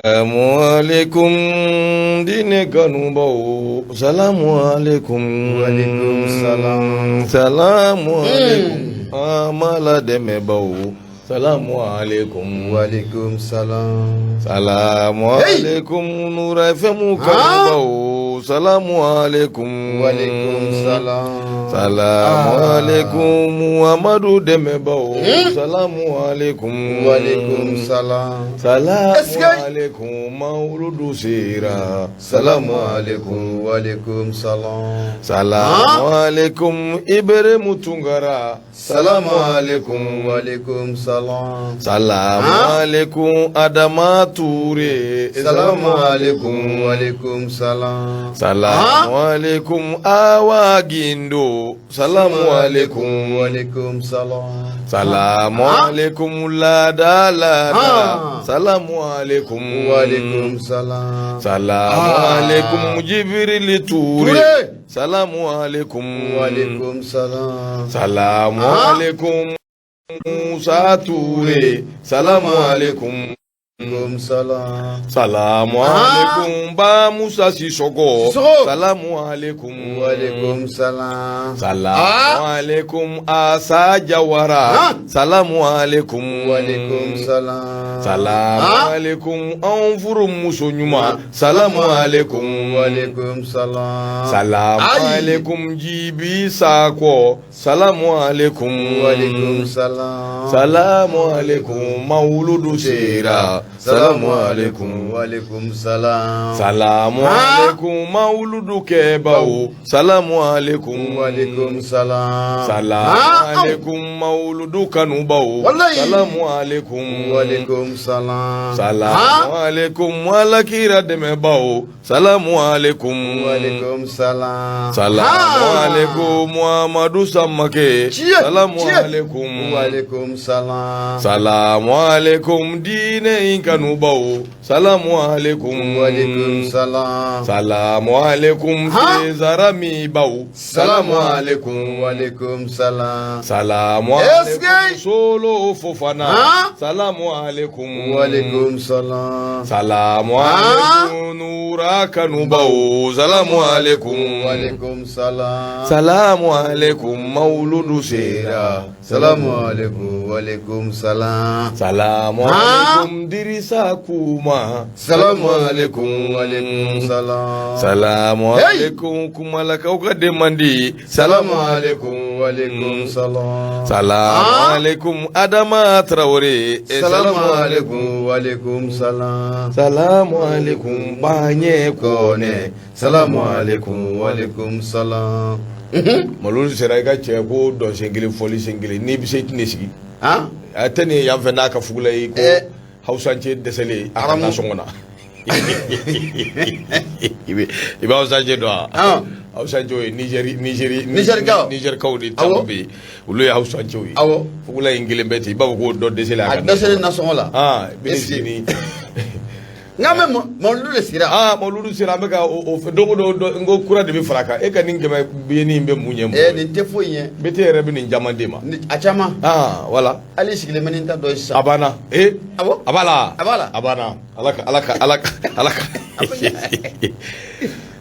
Salamu alaikum dine kanubao. Salamu alaikum. Walaikum salam. Salamu alaikum amala demebao. Salamu alaikum. Walaikum salam. Salamu alaikum nura femu kanubao. Salamu alaikum. Walaikum salam. Salamu alaikum Muhammadu demebao. Salamu alaikum. Walaikum salam. Salamu alaikum Mauludu Sira. Salamu alaikum. Walaikum salam. Salamu alaikum Ibere Mutungara. Salamu alaikum. Walaikum salam. Salamu alaikum Adama Ture. Salamu alaikum. Walaikum salam. Salamu alaikum Awa Gindo. Salamu alaikum. Walaikum salam. Salamu alaikum Lada Lada. Salamu alaikum. Walaikum salam. Salamu alaikum Jibril Ture. Salamu alaikum. Walaikum salam. Salamu alaikum Musa Ture. Salamu alaikum. Walaikum salam. Salamu alaikum Ba Musa Sisoko. Salamu alaikum. Walaikum salam. Salamu alaikum Asa Jawara. Salamu alaikum. Walaikum salam. Salamu alaikum Anfuru Musonyuma. Salamu alaikum. Walaikum salam. Salamu alaikum Jibi Sako. Salamu alaikum. Walaikum salam. Salamu alaikum Mauludu Sira. Salamu alaikum. Walaikum salam. Salamu alaikum Mauludu Kebao. Salamu alaikum. Walaikum salam. Salamu alaikum Mauludu Kanubao. Salamu alaikum. Walaikum salam. Salamu alaikum Walakira Demebao. Salamu alaikum. Walaikum salam. Salamu alaikum Muhammadu Samake. Salamu alaikum. Walaikum salam. Salamu alaikum Dine Inkanubao. Salamu alaikum. Walaikum salam. Salamu alaikum Zarami Bao. Salamu alaikum. Walaikum salam. Salamu alaikum Solo Fofana. Salamu alaikum. Walaikum salam. Salamu alaikum Nura Kanubao. Salamu alaikum. Walaikum salam. Salamu alaikum Mauludu Sera. Salamu alaikum. Walaikum salam. Salamu alaikum Dirisa Kuma. Salamu alaikum. Walaikum salam. Salamu alaikum Kumalaka Ukademandi. Salamu alaikum. Walaikum salam. Salamu alaikum Adama Traore. Salamu alaikum. Walaikum salam. Salamu alaikum Banye Kone. Salamu alaikum. Walaikum salam. Malulu sera ka cɛ ko dɔn sengili fɔli sengili n'i bɛ se tɛne sigi a tɛ nin yan fɛ n'a ka fugula ye ko hausancɛ dɛsɛlen a ka taa sɔngɔ na i bɛ hausancɛ dɔn wa hausancɛw ye nizɛrikaw de caman bɛ yen olu ye hausancɛw ye fugula in kelen bɛɛ ten i b'a fɔ ko dɔ dɛsɛlen a ka dɛsɛlen na sɔngɔ la i bɛ sigi ni nka mɛ mawuludu de sira mawuludu sira an bɛ ka o fɛ don o don n ko kura de bɛ fara a kan e ka nin kɛmɛ nin bɛ mun ɲɛ nin tɛ foyi ɲɛ bete yɛrɛ bɛ nin caman d'e ma a caman wala hali sigilen bɛ nin ta dɔ ye sisan a banna a b'a la a b'a la a banna ala ka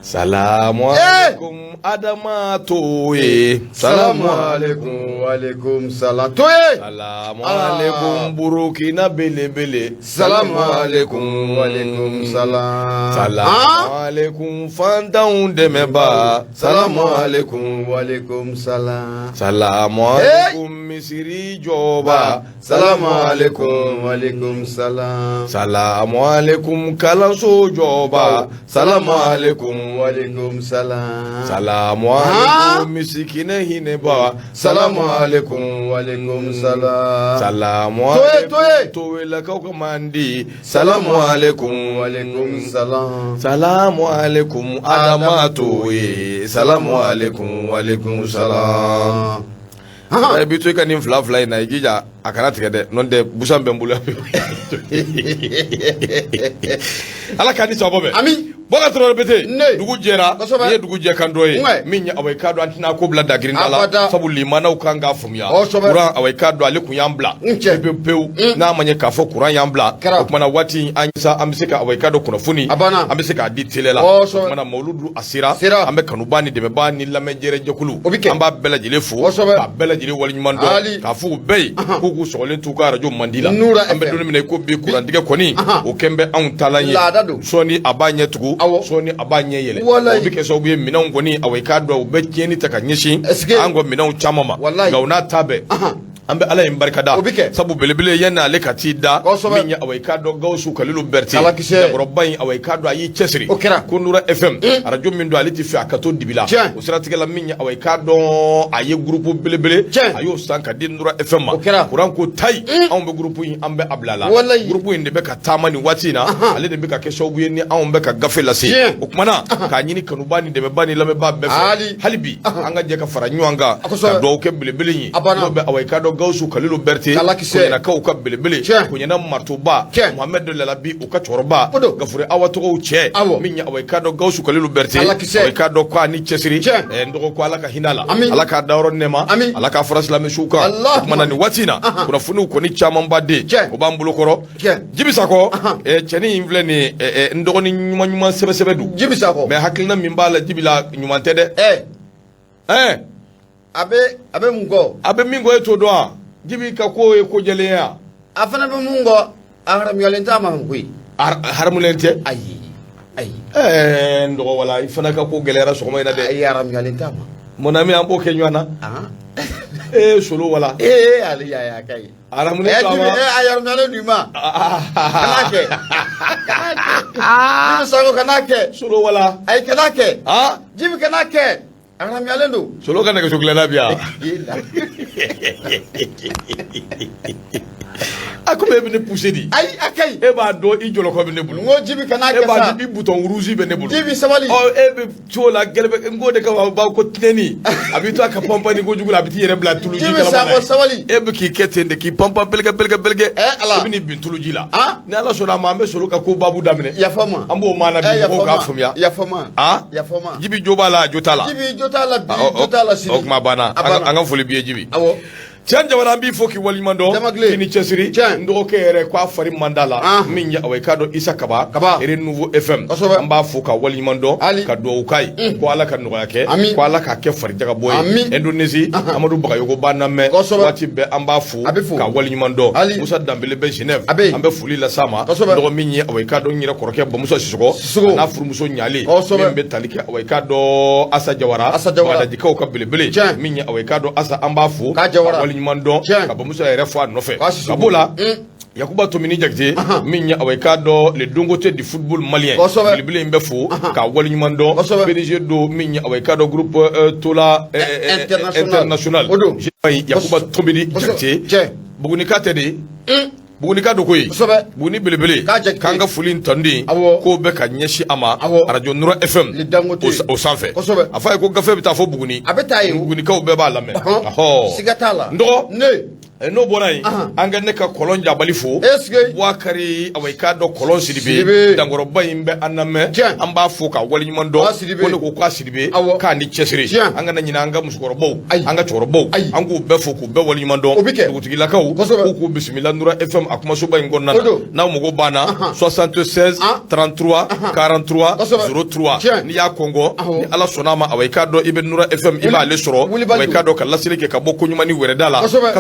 Salamu alaikum Adama Toye. Salamu alaikum. Walaikum salam. Toye. Salamu alaikum Burukina Bele Bele. Salamu alaikum. Walaikum salam. Salamu alaikum Fantaun Demeba. Salamu alaikum. Walaikum salam. Salamu alaikum Misiri Joba. Salamu alaikum. Walaikum salam. Salamu alaikum Kalanso Joba. Salamu alaikum. Walaikum salam. Salamu alaikum Misikine Hineba. Salamu alaikum. Walaikum salam. Salamu alaikum Towe Lakau Kamandi. Salamu alaikum. Walaikum salam. Salamu alaikum Adama Towe. Salamu alaikum. Walaikum salam. Bi to ka nin fila fila in na i jija a kana tigɛ dɛ n'o tɛ busan bɛ n bolo ala k'a ni sababa bɛɛ. Ami. Baka tro bete Ne. dugu jera Kosɛbɛ. ye dugu jɛ kan dɔ ye Ouais. min ye away ka do antina ko bila dagirinda la Abada. sabu limanaw kan ga fumuya Kosɛbɛ. kuran away ka do ale kun y'an bila Cɛ. pewu n'a ma ɲɛ k'a fɔ kuran y'an bila Kɛra. o kumana waati an bɛ se ka away ka do kunnafoni A banna. an bɛ se k'a di télé la Kosɛbɛ. o kumana mawludu a sera Sera. an bɛ kanuba ni dɛmɛba ni lamɛnjɛrɛ jɛkulu O bi kɛ. an b'a bɛɛ lajɛlen fo Kosɛbɛ. k'a bɛɛ lajɛlen waleɲuman Ali. dɔn k'a fɔ u bɛɛ ye k'u k'u sɔgɔlen t'u ka radio mandi la Nura an bɛ FM. don min na i ko bi kurantigɛ kɔni Ahan. o kɛn bɛ anw taalan ye Laada don. sɔɔni a b'a ɲɛ tugu Awɔ. sɔɔni a b'a ɲɛ yɛlɛ Walayi. o bɛ kɛ sababu ye minɛnw kɔni away ka do u bɛ tiɲɛni ta ka ɲɛsin Est-ce que- an ka minɛnw caman ma Walayi. nka o n'a ta bɛɛ Ahan. an bɛ ala in barikada O bi kɛ. sabu belebele yanni ale ka t'i da Kosɛbɛ. min ye away ka do Gawusu Kalilu Berete Kalakisɛ. Dakɔrɔba in away ka do a y'i cɛsiri O kɛra. ko Nura FM radio min don ale ti fɛ a ka to dibi la Tiɲɛ. o siratigɛ la min ye away ka dɔn a ye groupe belebele Tiɲɛ. a y'o san ka di Nura FM ma O kɛra. kuran ko tayi anw bɛ groupe in an bɛ a bila la Walayi. groupe in de bɛ ka taama nin waati in na ale de bɛ ka kɛ sababu ye ni anw bɛ ka gafe lase Tiɲɛ. o kumana k'a ɲini kanuba ni dɛmɛba ni lamɛnba bɛɛ fɛ Ali. hali bi an ka jɛ ka fara ɲɔgɔn kan Kosɛbɛ. ka dugawu kɛ belebele in ye A banna. n'o bɛ away ka dɔn Gawusu Kalilu Berete Kalakisɛ. Koɲɛnakaw ka belebele Tiɲɛ. Koɲɛna Martoba Tiɲɛ. Mohamed Lalabi u ka cɛkɔrɔba O don. Gafure Awa tɔgɔw cɛ Awɔ. min ye away ka dɔn Gawusu Kalilu Berete Kalakisɛ. away ka dɔn ko a ni cɛsiri Tiɲɛ. n dɔgɔ ko ala ka hinɛ a la Ami. ala k'a dayɔrɔ nɛɛma Ami. ala k'a fara silamɛsuw kan Allahumma. o kumana nin waati in na kunnafoniw kɔni camanba den Tiɲɛ. o b'an bolo kɔrɔ Tiɲɛ. Jibi Sakɔ cɛnin in filɛ nin ye n dɔgɔnin ɲuman ɲuman sɛbɛsɛbɛ don Jibi Sakɔ. mais hakilina min b'a la Jibi la ɲuman tɛ dɛ A bɛ mun kɔ? a bɛ min kɔ e t'o dɔn wa Jibi ka ko ye ko jɛlen ye wa A fana bɛ mun kɔ? A haramuyalen t'a ma koyi. haramulen tɛ Ayi. n dɔgɔ wala i fana ka ko gɛlɛyara sɔgɔma in na dɛ Ayi haramuyalen t'a ma. mon ami an b'o kɛ ɲɔgɔn na solo wala Ale y'a ka ye. haramulen t'a Jibi ma a haramuyalen d'i ma. Kan'a kɛ. Jibi Sakɔ kan'a kɛ. solo wala Ayi kan'a kɛ. ah Jibi kan'a kɛ. A haramuyalen don. solo ka nɛgɛso dilanna bi yan a ko e bɛ ne poussé di Ayi a ka ɲi. e b'a dɔn i jɔlɔkɔ bɛ ne bolo N ko Jibi kan'a e kɛ b'a sa. dɔn i bouton rouge bɛ ne bolo Jibi sabali. e bɛ cogo la gɛlɛbɛ n ko de kama b'a ko tinɛni a bɛ to a ka panpan ko jugu la a bɛ t'i yɛrɛ bila tuluji Jibi kalama Sakɔ sabali. e bɛ k'i kɛ ten de k'i panpan belege Ala. i bɛ n'i bin tuluji la Ah. ni ala sɔnna a ma an bɛ solo ka ko babu daminɛ Yafa n ma. an b'o maana bi mɔgɔw k'a faamuya Yafa n ma. ah Yafa n ma. Jibi jo b'a la jo t'a la Jibi jo t'a la bi, Ah, jo t'a la sini. o kuma banna A banna. an ka foli b'i ye Jibi Awɔ. tiɲɛ jamana an b'i fɔ k'i waleɲuman dɔn Damakile. k'i ni cɛsiri Tiɲɛ. n dɔgɔkɛ yɛrɛ k'a fari man d'a la Ah. min ye away k'a dɔn Isa Kaba Kaba. Renouveau FM Kosɛbɛ. an b'a fɔ ka waleɲuman dɔn Ali. ka dugawu k'a ye ko ala ka nɔgɔya kɛ Ami. ko ala k'a kɛ farijagabɔ Ami. ye Indonésie Amadu Bagayogo b'a lamɛn Kosɛbɛ. waati bɛɛ an b'a fo A bɛ fo. ka waleɲuman dɔn Ali. Musa Danbele bɛ Genève A bɛ yen. an bɛ foli las'a ma Kosɛbɛ. dɔgɔ min ye away k'a dɔn n yɛrɛ kɔrɔkɛ Bamusa Sisɔgɔ Sisɔgɔ. a n'a furumuso Ɲale Kosɛbɛ. min bɛ tali kɛ away k'a dɔn Asa Jawara Asa Jawara. Bagdadikaw ka belebele Tiɲɛ. min ye away k'a dɔn Asa an b'a fo K'a Jawara. ka waleɲuman dɔn Tiɲɛ. ka Bamusa yɛrɛ fɔ a nɔfɛ K'a Sisɔgɔ. ka b'o la Yakuba Tomini Jakite min ye away k'a dɔn le Dongote du football malien Kosɛbɛ. belebele in bɛ fo ka waleɲuman dɔn Kosɛbɛ. PDG do min ye away k'a dɔn groupe Tola international O don. Yakuba Tomini Kosɛbɛ. Jakite Tiɲɛ. Bugunika tɛ de Bugunika do koyi Kosɛbɛ. Buguni belebele K'a Jakite. k'an ka foli in tɔnden Awɔ. k'o bɛ ka ɲɛsin a ma Awɔ. radio Nura FM Le Dangote. o sanfɛ Kosɛbɛ. a fɔ a ye ko gafe bɛ taa fɔ Buguni A bɛ taa yen o. Bugunikaw bɛɛ b'a lamɛn Siga t'a la. n dɔgɔ Ne. n'o bɔra yen an ka ne ka kɔlɔn jabali fo Est-ce que. Buakari away k'a dɔn kɔlɔn Sidibe Sidibe. dankɔrɔba in bɛ an lamɛn Tiɲɛ. an b'a fo ka waleɲuman dɔn K'a Sidibe. ko ne ko k'a Sidibe Awɔ. k'a ni cɛsiri Tiɲɛ. an kana ɲinɛ an ka musokɔrɔbaw Ayi. an ka cɛkɔrɔbaw Ayi. an k'u bɛɛ fo k'u bɛɛ waleɲuman dɔn O bi kɛ. dugutigilakaw Kosɛbɛ. k'u bisimila Nura FM a kumasoba in kɔnɔna O don. na n'aw mago b'an na 76 33 43 Kosɛbɛ. 03 Tiɲɛ. n'i y'a kɔngɔ Awɔ. ni ala sɔnna a ma away k'a dɔn i bɛ Nura FM i b'ale sɔrɔ Wulibali. away k'a dɔn ka laseli kɛ ka bɔ koɲuman ni wɛrɛda la Kosɛbɛ.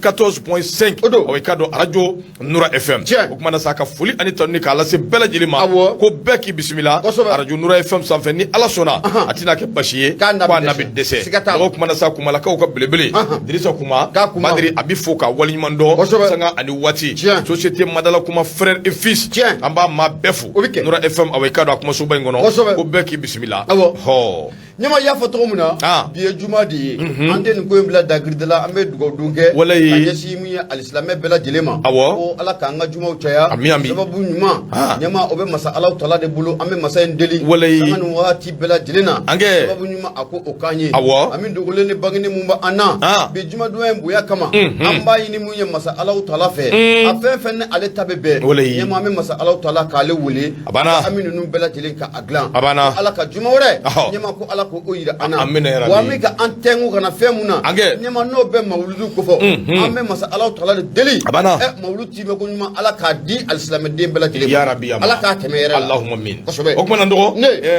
94.5 O don. away k'a dɔn radio Nura FM Tiɲɛ. o kumana sa ka foli ani tɔni k'a lase bɛɛ lajɛlen ma Awɔ. ko bɛɛ k'i bisimila Kosɛbɛ. radio Nura FM sanfɛ ni ala sɔnna a tɛna kɛ basi ye K'a na ko a bɛ na dɛsɛ. bɛ dɛsɛ Siga t'a la. o kumana sa kumalakaw ka belebele Dirisa Kuma K'a Kuma. Madiri a bɛ fo ka waleɲuman dɔn Kosɛbɛ. sanga ani waati Tiɲɛ. société Madala Kuma frère et fils Tiɲɛ. an b'a maa bɛɛ fo O bi kɛ. Nura FM away k'a dɔn a kumasoba in kɔnɔ Kosɛbɛ. ko bɛɛ k'i bisimila Awɔ. hɔ Ɲama y'a fɔ cogo min na. Ah. Bi ye juma de ye. An tɛ nin ko in bila dagirida la an bɛ dugawu dun kɛ. Walayi. ɲɛsin min ye alisilamɛ bɛɛ lajɛlen ma awɔ ko ala k'an ka jumaw caya ami ami sababu ɲuman ɲɛma o bɛ masa Alahu Taala de bolo an bɛ masa in deli walayi sanga ni waati bɛɛ lajɛlen na angɛ sababu ɲuman a ko o k'an ye awɔ an bɛ dogolen ni bangeni mun bɛ an na bi jumadonya in bonya kama an b'a ɲini mun ye masa Alahu Taala fɛ a fɛn fɛn ni ale ta bɛ bɛn ɲɛma an bɛ masa Alahu Taala k'ale wele an bɛ ninnu bɛɛ lajɛlen ka a dilan ala ka juma wɛrɛ ɲɛma ko ala ko o yira an na wa an bɛ ka an tɛnku kana fɛn mun na ɲɛma n'o bɛ mawuludu kofɔ an bɛ masa Alahu Taala de deli mawuludu ti bɛ ko ɲuman ala k'a di alisilamɛden bɛɛ lajɛlen ya rabi ala k'a tɛmɛ yɛrɛ la Allahumma min kosɛbɛ o kuma ndɔgɔ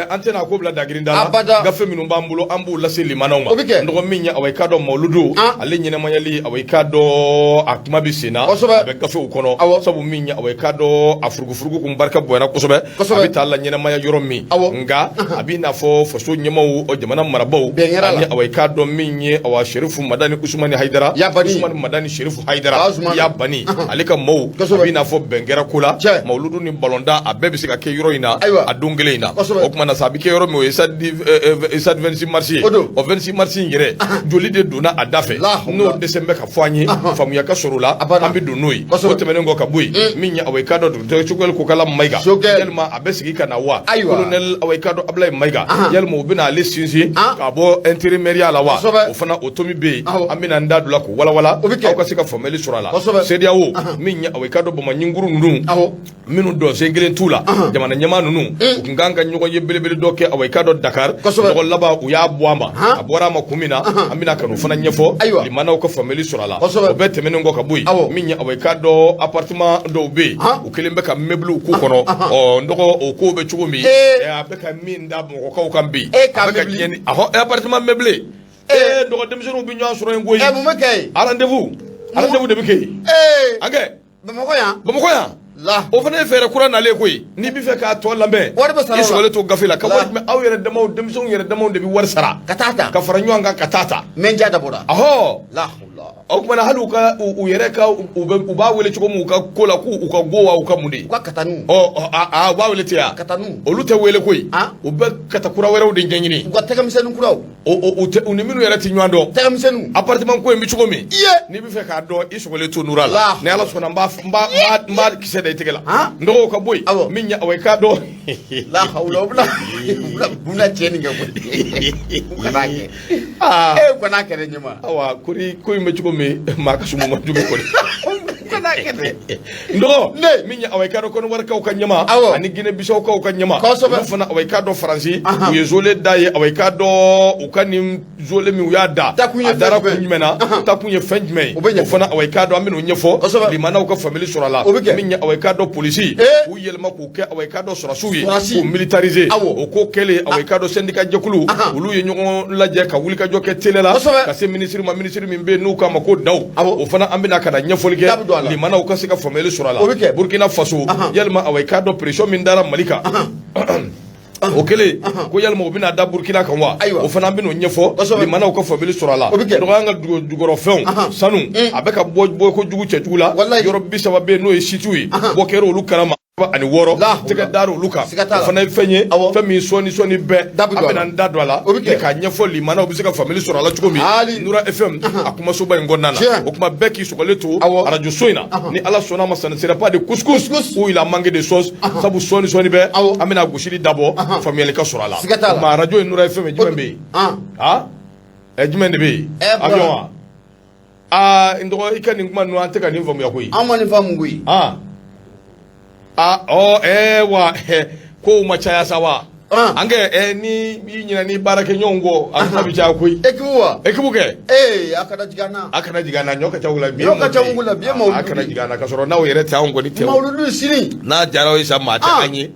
an tɛna ko bila dagirinda la gafe minnu b'an bolo an b'u lase limanaw ma ndɔgɔ min ye awɔ i k'a dɔn mawuludu ale ɲɛnamayali awɔ i k'a dɔn a kuma bɛ sen na a bɛ gafew kɔnɔ sabu min ye awɔ i k'a dɔn a furugufurugu kun barika bonyana kosɛbɛ a bɛ taa la ɲɛnamaya yɔrɔ min nka a b'i n'a fɔ faso ɲɛmaw jamana marabaw ani awɔ i k'a dɔn min ye awɔ Sherifu Madani Usmani Hayidara Usmani Madani Sherifu Hayidara ya bani ale ka maaw a b'i n'a fɔ bɛn kɛra ko la mawuludu ni balonda a bɛɛ bɛ se ka kɛ yɔrɔ in na a don kelen in na o kuma na sa a bɛ kɛ yɔrɔ min o ye stade 26 mars ye o 26 mars in yɛrɛ joli de donna a da fɛ n'o dɛsɛ bɛ ka fɔ an ye faamuya ka sɔrɔ o la an bɛ don n'o ye o tɛmɛnen kɔ ka bɔ yen min ye awɔ i k'a dɔn dɔgɔtɔrɔ Choguel Kokala Mayiga yalima a bɛ sigi ka na wa colonel awɔ i k'a dɔn Ablaye Mayiga yalima o bɛna ale sinsin ka bɔ intérimaire la wa o fana o tomi bɛ yen an bɛna n da don la k'o walawala aw ka se ka faamuyali sɔrɔ a la CEDEAO min ye awɔ i k'a dɔn Bamaɲinkuru ninnu minnu dɔn sen kelen t'u la jamana ɲɛmaa ninnu u kun kan ka ɲɔgɔn ye belebele dɔ kɛ awɔ i k'a dɔn Dakar ɲɔgɔn laban u y'a bɔ a ma a bɔra a ma kun min na an bɛna ka n'o fana ɲɛfɔ limanaw ka faamuyali sɔrɔ a la o bɛɛ tɛmɛnen kɔ ka bɔ yen min ye awɔ i k'a dɔn appartement dɔw bɛ yen u kelen bɛ ka meubles k'u kɔnɔ n dɔgɔ o ko bɛ cogo min a bɛ ka min da mɔgɔkaw kan bi a bɛ ka tiɲɛni appartement meublé dɔgɔ denmisɛnninw bɛ ɲɔgɔn sɔrɔ yen koyi rendez-vous de bɛ kɛ yen angɛ Bamakɔ yan o fana ye fɛɛrɛ kura nalen koyi n'i bɛ fɛ k'a tɔ lamɛn i sɔgɔlen to gafe la ka wari jumɛn aw yɛrɛ damaw denmisɛnw yɛrɛ damaw de bɛ wari sara ka taa ta ka fara ɲɔgɔn kan ka taa ta mɛnja dabɔra o kumana hali u ka u yɛrɛ ka u b'a wele cogo min u ka ko la k'u ka go wa u ka mun de u ka katanu u b'a wele ten yan katanu olu tɛ wele koyi u bɛ katakura wɛrɛw de ɲɛɲini u ka tɛgɛmisɛnnin kuraw u ni minnu yɛrɛ tɛ ɲɔgɔn dɔn tɛgɛmisɛnninw appartement ko in bɛ cogo min n'i bɛ fɛ k'a dɔn i sɔgɔlen to nura la ni Ala sɔnna n b'a kisɛ da i tɛgɛ la n dɔgɔw ka bɔ yen min ye awɔ i k'a dɔn la hawla u bɛna tiɲɛni kɛ koyi u kana kɛ u kana kɛ dɛ ɲɛma awa ko in bɛ cogo min maa ka sumu ma jugu kɔni ndɔgɔ min ye awɔ i k'a dɔn Kɔnɔwarikaw ka ɲɛma ani Guinée Bissaukaw ka ɲɛma olu fana awɔ i k'a dɔn Faransi u ye zole da ye awɔ i k'a dɔn u ka nin zole min u y'a da a dara kun jumɛn na ta kun ye fɛn jumɛn ye o fana awɔ i k'a dɔn an bɛ n'o ɲɛfɔ limanaw ka faamuyali sɔrɔ a la min ye awɔ i k'a dɔn polisi k'u yɛlɛma k'u kɛ awɔ i k'a dɔn sɔrɔsiw ye k'u militariser o ko kɛlen awɔ i k'a dɔn syndicat jɛkulu olu ye ɲɔgɔn lajɛ ka wulikajɔ kɛ télé la ka se ministre ma ministre min bɛ yen n'u k'a ma ko Daw o fana an bɛna ka na ɲɛfɔli kɛ limanaw ka se ka faamuyali sɔrɔ a la Burkina Faso yalima awɔ i k'a dɔn pression min dara Mali kan o kɛlen ko yalima u bɛna da Burkina kan wa o fana an bɛn'o ɲɛfɔ limanaw ka faamuyali sɔrɔ a la dɔgɔ an ka jukɔrɔfɛnw sanu a bɛ ka bɔ kojugu cɛjugu la yɔrɔ 30 bɛ yen n'o ye sites ye bɔ kɛra olu kalama ani 6 tɛgɛ da olu kan o fana ye fɛn ye fɛn min sɔɔni bɛɛ an bɛna n da don a la k'a ɲɛfɔ limanaw bɛ se ka faamuyali sɔrɔ a la cogo min Nura FM a kumasoba in kɔnɔna na o kuma bɛɛ k'i sɔgɔlen to radio so in na ni Ala sɔnna ma ça ne sera pas de couscous ou il a manqué de sauce sabu sɔɔni bɛɛ an bɛna gosili dabɔ faamuyali ka sɔrɔ a la o kuma radio in Nura FM jumɛn bɛ yen jumɛn de bɛ yen avion wa n dɔgɔ i ka nin kuma ninnu an tɛ ka nin faamuya koyi an ma nin faamu koyi wa ko ma caya sa wa an kɛ ni ɲina ni baarakɛ ɲɔgɔn kɔ a kuma bɛ caya koyi ekibu kɛ a kana jigin an na ɲɔ ka ca wula bi a kana jigin an na ka sɔrɔ n'aw yɛrɛ tɛ anw kɔni tɛ mawuludu sini n'a diyara o ye sa maa tɛ an ye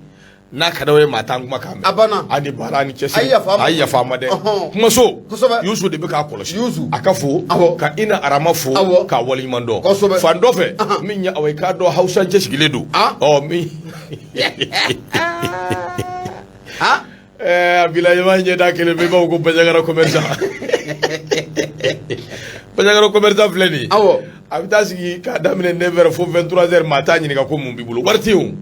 n'a ka d'aw ye maa t'an kuma kan mɛn a ni baara ni cɛsiri a ye yafa an ma dɛ kumaso Yusu de bɛ k'a kɔlɔsi a ka fo ka Ina Arama fo k'a waleɲuman dɔn fan dɔ fɛ min ye awɔ i k'a dɔn Hausa cɛsigilen don min a village ɲɛda kelen bɛ b'aw ko Bandiagara commerçant Bandiagara commerçant filɛ nin ye a bɛ taa sigi k'a daminɛ 9h fo 23h maa t'a ɲininka ko mun b'i bolo wari tɛ yen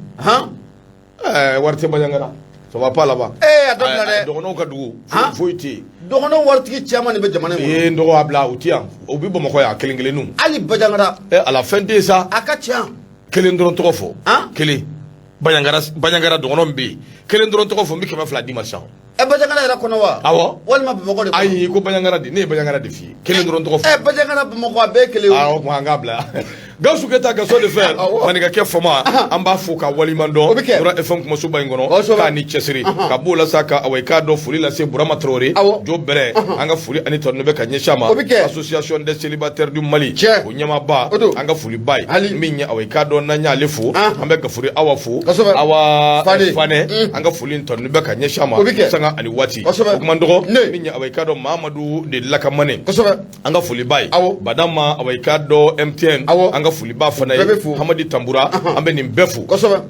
o wari tɛ Bandiagara ça va pas là-bas ya dabila dɛ dɔgɔnɔw ka dugu foyi tɛ yen dɔgɔnɔw waritigi caman de bɛ jamana in kɔnɔ n dɔgɔ a bila u tɛ yan u bɛ bamakɔ yan kelen kelenninw hali Bajangara ala fɛn tɛ yen sa a ka ca kelen dɔrɔn tɔgɔ fɔ kelen Bajangara dɔgɔnɔ bɛ yen kelen dɔrɔn tɔgɔ fɔ n bɛ 200 d'i ma sisan Bajangara yɛrɛ kɔnɔ wa awɔ walima Bamakɔ de kɔnɔ ayi ko Bajangara de ne ye Bajangara de f'i ye kelen dɔrɔn tɔgɔ fɔ Bajangara Bamakɔ a bɛɛ ye kelen awɔ kuma an k'a bila Gawusu Keyita gaso de fɛ manikakɛ fama an b'a fɔ ka waliman dɔn Nura FM kumasoba in kɔnɔ k'a ni cɛsiri ka b'o la sa ka awa i k'a dɔn foli lase Burama Traoré Jo Bɛrɛ an ka foli ani tɔnɔ bɛ ka ɲɛsin a ma association des célibataires du Mali o ɲɛmaaba an ka foli ba ye min ye awa i k'a dɔn n'an y'ale fo an bɛ Gafuri Awa fo Awa Fanɛ an ka foli tɔnɔ bɛ ka ɲɛsin a ma sanga ani waati o kuma dɔgɔ min ye awa i k'a dɔn Mahamadu de Lakamane an ka foli ba ye Badama awa i k'a dɔn MTN ka foli ba fana ye Hamadi Tambura an bɛ nin bɛɛ fo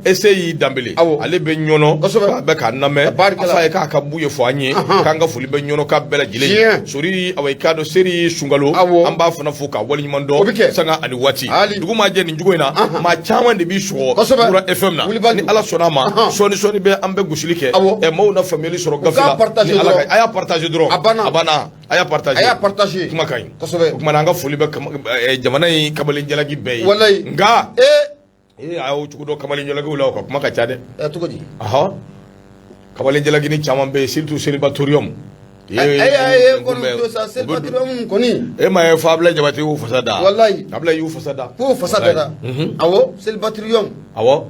Eseyi Danbele ale bɛ ɲɔnɔ a bɛ k'a lamɛn a fɔ a ye k'a ka bu ye fɔ an ye k'an ka foli bɛ ɲɔnɔ ka bɛɛ lajɛlen ye Sori awa i k'a dɔn Seri Sunkalo an b'a fana fo ka waleɲuman dɔn sanga ani waati dugu maa jɛ nin cogo in na maa caman de b'i sɔgɔ Nura FM na ni Ala sɔnna a ma sɔɔni bɛ an bɛ gosili kɛ maaw na faamuyali sɔrɔ gafe la ni Ala ka a y'a partage dɔrɔn a banna a y'a partage kuma ka ɲi o kuma na an ka foli bɛ jamana in kamalen jalaki bɛɛ ye nka a y'o cogo dɔn kamalen jalakiw la o ka kuma ka ca dɛ cogo di kamalen jalakini caman bɛ yen surtout célibatorium e ma ye fɔ Ablaye Jabate y'u fasa da Ablaye y'u fasa da k'u fasa da awɔ célibatorium awɔ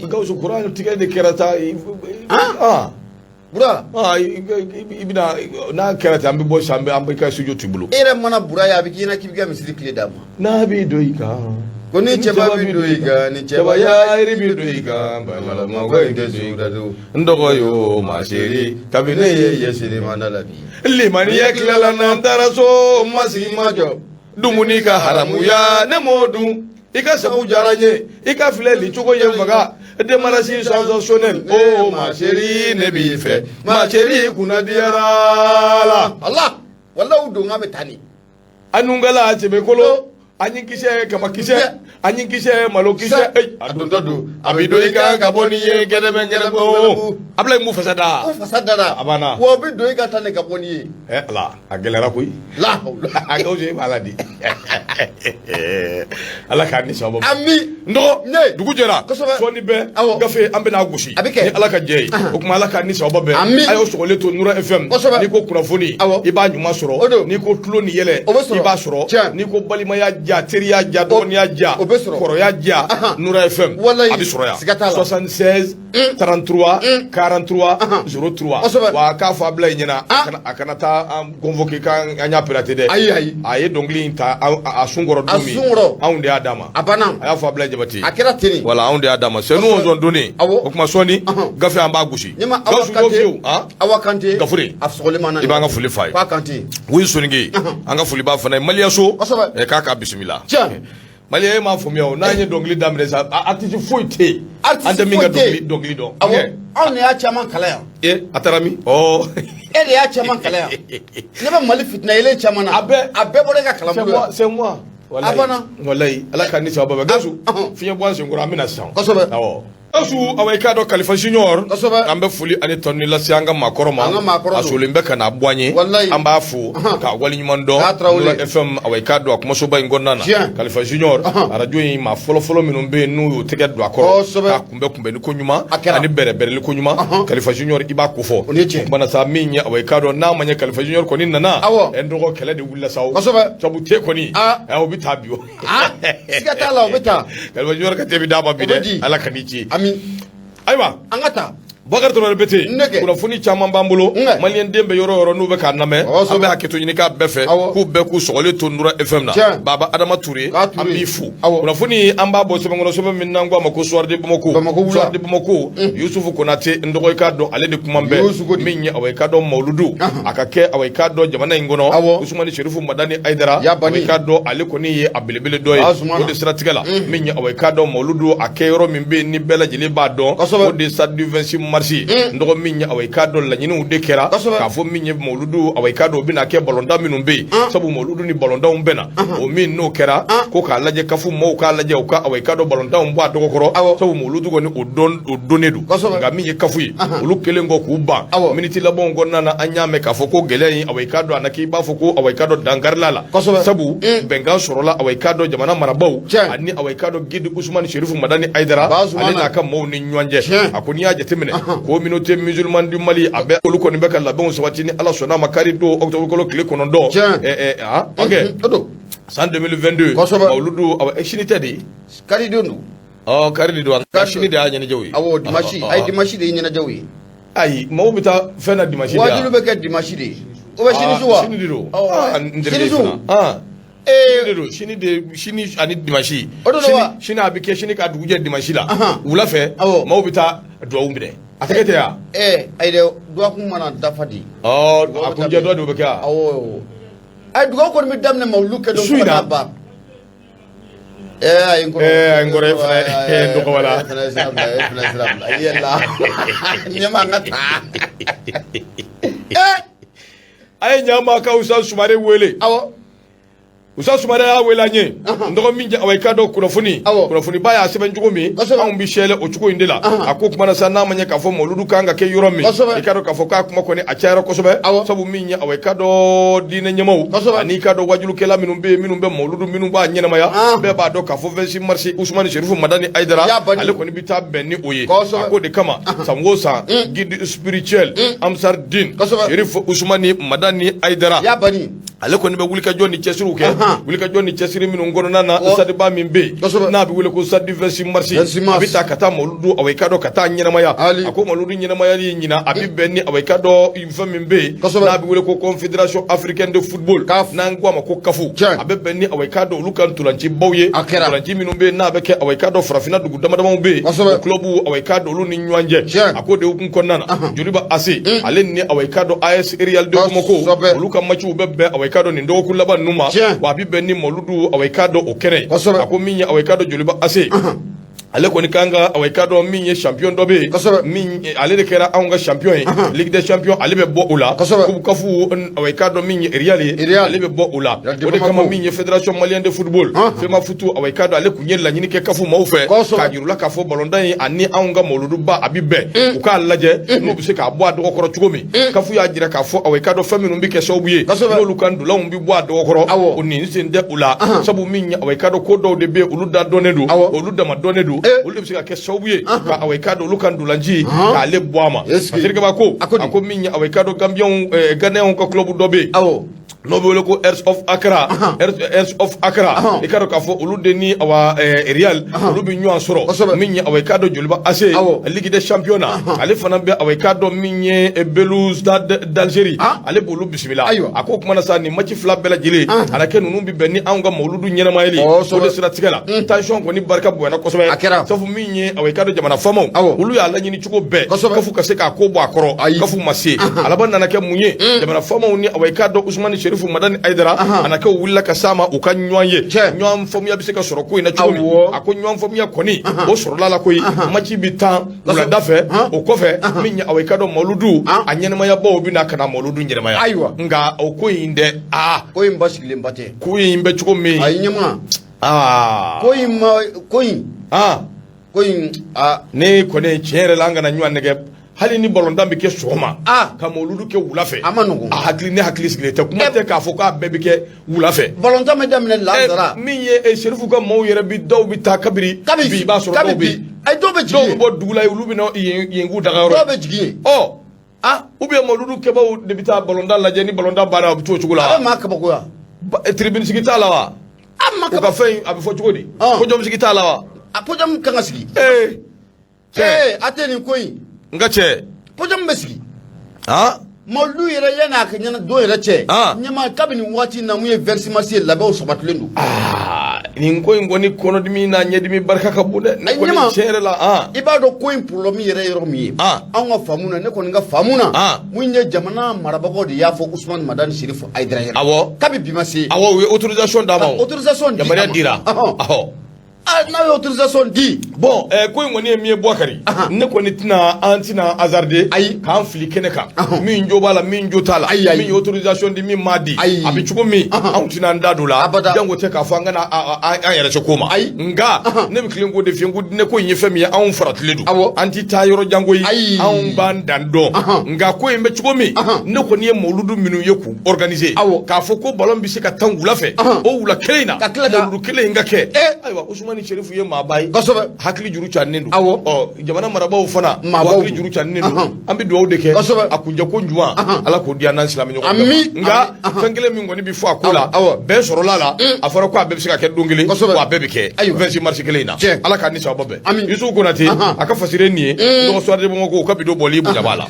Gawusu kuran tigɛ de kɛra ta Bura i bɛna n'a kɛra ten an bɛ bɔ sisan an bɛ ka studio t'i bolo e yɛrɛ mana bura ye a bɛ k'i ɲɛna k'i bɛ ka misiri tile d'a ma n'a b'i don i kan ko ni cɛba b'i don i kan ni cɛbaya yiri b'i don i kan balimamɔgɔ in tɛ sugudadu n dɔgɔ y'o ma seri kabini ne ye yesiri manda la bi limaniya tilala n'an taara so ma sigi ma jɔ dumuni ka haramuya ne m'o dun i ka sabu diyara n ye i ka filɛli cogo ye n faga démarrage sensationnel oh ma chérie ne b'i fɛ ma chérie kunna diyara la Allah wallahi don ŋa bɛ taa ni a nungala cɛbɛ kolo a ɲi kisɛ kaba kisɛ a ɲi kisɛ malo kisɛ a donta don a b'i don i kan ka bɔ ni ye gɛrɛbɛ Ablaye m'u fasa da a banna wa o bɛ don i ka taa ne ka bɔ ni ye Ala a gɛlɛyara koyi a Gawusu e b'a la di Ala k'a ni sababa ami n dɔgɔ dugu jɛra sɔɔni bɛɛ gafe an bɛna gosi ni Ala ka jɛ ye o kuma Ala k'a ni sababa bɛɛ a y'o sɔgɔlen to Nura FM n'i ko kunnafoni i b'a ɲuman sɔrɔ n'i ko tulo ni yɛlɛ i b'a sɔrɔ n'i ko balimaya ja teriya ja dɔgɔniya ja kɔrɔya ja Nura FM a bɛ sɔrɔ yan 76 33 43 03 wa k'a fɔ Ablaye ɲɛna a kana taa convoquer k'an y'a pirater dɛ a ye dɔnkili in ta a sunkɔrɔ don min anw de y'a d'a ma a y'a fɔ Ablaye Jabate a kɛra ten wala anw de y'a d'a ma c'est nous on donné o kuma sɔɔni gafe an b'a gosi Gawusu y'o fiyewu Awa Kante Gafure a sɔgɔlen ma na i b'an ka foli f'a ye Wuyi Soninke an ka foli b'a fana ye Maliyaso k'a ka bisimila Maliyɛn e m'a faamuya o n'an ye dɔnkili daminɛ sa artiste foyi tɛ yen an tɛ min ka dɔnkili dɔn anw de y'a caman kalan yan a taara min e de y'a caman kalan yan ne bɛ Mali fitina yelen caman na a bɛɛ bɔra e ka kalan bolo c'est moi walayi Ala ka ni sababa Gawusu fiɲɛ bɔ an senkɔrɔ an bɛna sisan awɔ Gawusu awa i k'a dɔn Kalifa Junior an bɛ foli ani tɔni lase an ka maakɔrɔ ma a solen bɛ ka na bɔ an ye an b'a fo k'a waleɲuman dɔn Nura FM awa i k'a dɔn a kumasoba in kɔnɔna na Kalifa Junior arajo in maa fɔlɔfɔlɔ minnu bɛ yen n'u y'u tɛgɛ don a kɔrɔ k'a kunbɛn ni ko ɲuman ani bɛrɛbɛrɛli ko ɲuman Kalifa Junior i b'a ko fɔ o kumana sa min ye awa i k'a dɔn n'a ma ɲɛ Kalifa Junior kɔni nana n dɔgɔ kɛlɛ de wulila sa o sabu te kɔni o bɛ taa bi o siga t'a la o bɛ taa Kalifa Junior ka te bɛ d'a ma bi dɛ Ala ka n'i ci ayiwa an ka taa Bakari Traoré bɛ ten kunnafoni caman b'an bolo maliyɛn den bɛ yɔrɔ o yɔrɔ n'u bɛ k'a lamɛn an bɛ hakɛto ɲini k'a bɛɛ fɛ k'u bɛɛ k'u sɔgɔlen to Nura FM na Baba Adama Ture an b'i fo kunnafoni an b'a bɔ sɛbɛnkɔrɔ sɛbɛn min n'an ko a ma ko Soir de Bamako Yusufu Konate n dɔgɔ i k'a dɔn ale de kuma bɛ min ye awa i k'a dɔn Mawuludu a ka kɛ awa i k'a dɔn jamana in kɔnɔ Usumani Sherifu Madani Ayidara awa i k'a dɔn ale kɔni ye a belebele dɔ ye o de siratigɛ la min ye awa i k'a dɔn Mawuludu a kɛ yɔrɔ min bɛ yen ni bɛɛ lajɛlen b'a dɔn o de stade du 26 marsi ndo min ya awai kado la nyinu de kera ka fo min ye mauludu awai kado bina ke balonda minun be sabu mauludu ni balonda umbena o min no kera ko ka laje kafu mo ka laje o ka awai kado balonda umbo ato koro sabu mauludu go ni odonedu nga min ye kafu yi ulu kelengo ku ba miniti labon go nana anyame ka fo ko gele awai kado anaki ba fo ko awai kado dangarlala sabu benga sorola awai kado jamana marabaw ani awai kado gidi Usman Sherifu Madani Aidara ani na kan mo ni nyanje akoni ya jetemene ko minote musulman du Mali abe oluko ni beka labon so watini ala sona makari do octobre ko kle kono do ok en 2022 mauludu awa shinite di kari dondu kari do ka shinide a nyane jawi awo dimashi ay dimashi de nyane jawi ay mawbita fena dimashi da wajulu beka dimashi de o ba shini zuwa shini do shini zuwa shini de shini ani dimashi shini abike shini ka duguje dimashi la wula fe mawbita do umbide atakete ya ay de do ko mana dafadi akunje do be ka ay do ko mi damne mawluke do ko dabba ay ngore fana do ko wala yalla nyama ngata ay nyama ka usa sumare wele usa sumare ya wela nye ndo minje awai kado kurafuni baya seben jugumi an bi shele o chuko indela ako kuma na sana manya ka fo moludu kanga ke yoromi ikado ka fo ka kuma ko ni a chaira ko sobe sabu minye awai kado dine nyamo ani kado wajulu kela minumbe moludu minum ba nyena maya be ba do ka fo vensi marsi Usman Sherifu Madani Aidara ale ko ni bita benni oye ako de kama samgosa guide spirituel amsar din Sherifu Usman Madani Aidara ya bani ale ko ni be wulika joni chesiru ke wulika joni chesiri minu ngono nana sadi ba min be na bi wule ko sadi versi marsi abita kata moludu awai kado kata nyina maya ako moludu nyina maya li nyina abi benni awai kado info min be na bi wule ko Confédération Africaine de Football na ngwa mako kafu abe benni awai kado lukan tulanci bawye tulanci minu be na be ke awai kado frafina dugu damadama be clubu awai kado lu ni nywanje ako de ukun konnana juriba ase ale ni awai kado AS Real de Komoko lukan machu bebe awai kado ni ndo kulaba numa wa bi benni moludu awai kado okere ako minya awai kado joliba ase ale koni kanga awai kado minye champion dobe min ale de kera anga champion Ligue des Champions ale be bo ula ku kafu awai kado minye Real ale be bo ula o de kama minye Fédération Malienne de Football fema futu awai kado ale kunyela nyini ke kafu maufe ka jirula kafu balondan ani anga moludu ba abibe u ka laje no bi se ka bo ado kokoro chugomi kafu ya jira kafu awai kado faminu mbi ke sawbuye no lukan dula mbi bo ado kokoro oni sinde ula sabu minye awai kado ko do de be uluda donedu uluda ma donedu ulu bisika ke sawbuye ka awai kado lukan dulanji ka le boama asirga ba ko ako minye awai kado Gambian Ghanaian ko club dobe no be wole ko Heirs of Accra ikaro ka fo ulu de ni awa Real ulu bi nyu ansoro minye awai kado joliba ase Ligue des Champions ale fana be awai kado minye Belou Stade d'Algérie ale bolu bismillah ako kuma na sa ni match fla bela jile ala ke nunu bi benni anga mawludu nyena mayeli o de sira tigala tension ko ni barka bo na kosobe safu minye awai kado jamana famo ulu ya la nyini chuko be kafu kase ka ko bo akoro kafu masi ala ban na ke munye jamana famo ni awai kado Usman Sherifu Madani Aidara anaka willa kasama ukanywaye nywan fomu ya biseka soro ko ina chuko ako nywan fomu ya koni o soro la ko machi bitan ula dafe o kofe minya awai kado mawludu anyene maya bo bi na kana mawludu nyere maya nga o ko inde ko imba sigile mbate ko imbe chuko mi ayinyama ko ne ko ne chere langa na nywan nege hali ni bolonda bi ke soma ka moludu ke wulafe hakli ne hakli sigile te kuma te ka fo ka bebe ke wulafe bolonda me damne lazara min ye Sherifu ka maw yere bi daw bi ta kabiri bi ba so do bi ay do be jigi do bo dugula yu lubi no yengu daga do be jigi ubi moludu ke baw de bi ta bolonda la je ni bolonda bara bi to chugula ma ka bako ya tribune sigita lawa amma ka fe abi fo chugodi ko jom sigita lawa apojam kan sigi ateni koyi ngache pojam besigi molu yere yana ka nyana do yere che nyama kabini wati na muye versi masi labe o sobatlendu ni ko ngoni kono dimi na nyedimi barka ka bude ne ko ni chere la ibado ko implomi yere yero mi anga famuna ne ko nga famuna munye jamana marabago de yafo Usman Madani Sherifu Aidara yere awo kabi bimasi awo autorisation da ma autorisation ya dira n'a ye autorisation di. Bon ko in kɔni ye min ye Bouakari ne kɔni tɛna an tɛna hasarder k'an fili kɛnɛ kan min jo b'a la min jo t'a la min ye autorisation di min m'a di a bɛ cogo min anw tɛna an da don la jango tɛ k'a fɔ an kana an yɛrɛ se ko ma nka ne bɛ tilen k'o de f'i ye ko ne ko in ye fɛn min ye anw faratilen don an ti taa yɔrɔ jango ye anw b'an dan dɔn nka ko in bɛ cogo min ne kɔni ye mawuludu minnu ye k'u organiser k'a fɔ ko ballon bɛ se ka tan wula fɛ o wula kelen in na mawuludu kelen in ka kɛ ayiwa Usumani Sherifu ye maaba ye hakili juru cannen don jamana marabaaw fana hakili juru cannen don an bɛ dugawu de kɛ a kunjɛ ko ɲuman Ala k'o di an n'an silamɛ ɲɔgɔn nka fɛn kelen min kɔni bɛ fɔ a ko la bɛn sɔrɔla la a fɔra ko a bɛɛ bɛ se ka kɛ don kelen wa a bɛɛ bɛ kɛ 26 mars kelen in na Ala k'a ni sababa bɛn Yusufu Konate a ka fasire nin ye dɔgɔ Suwade Bamakɔ ka bidon bɔli Buja b'a la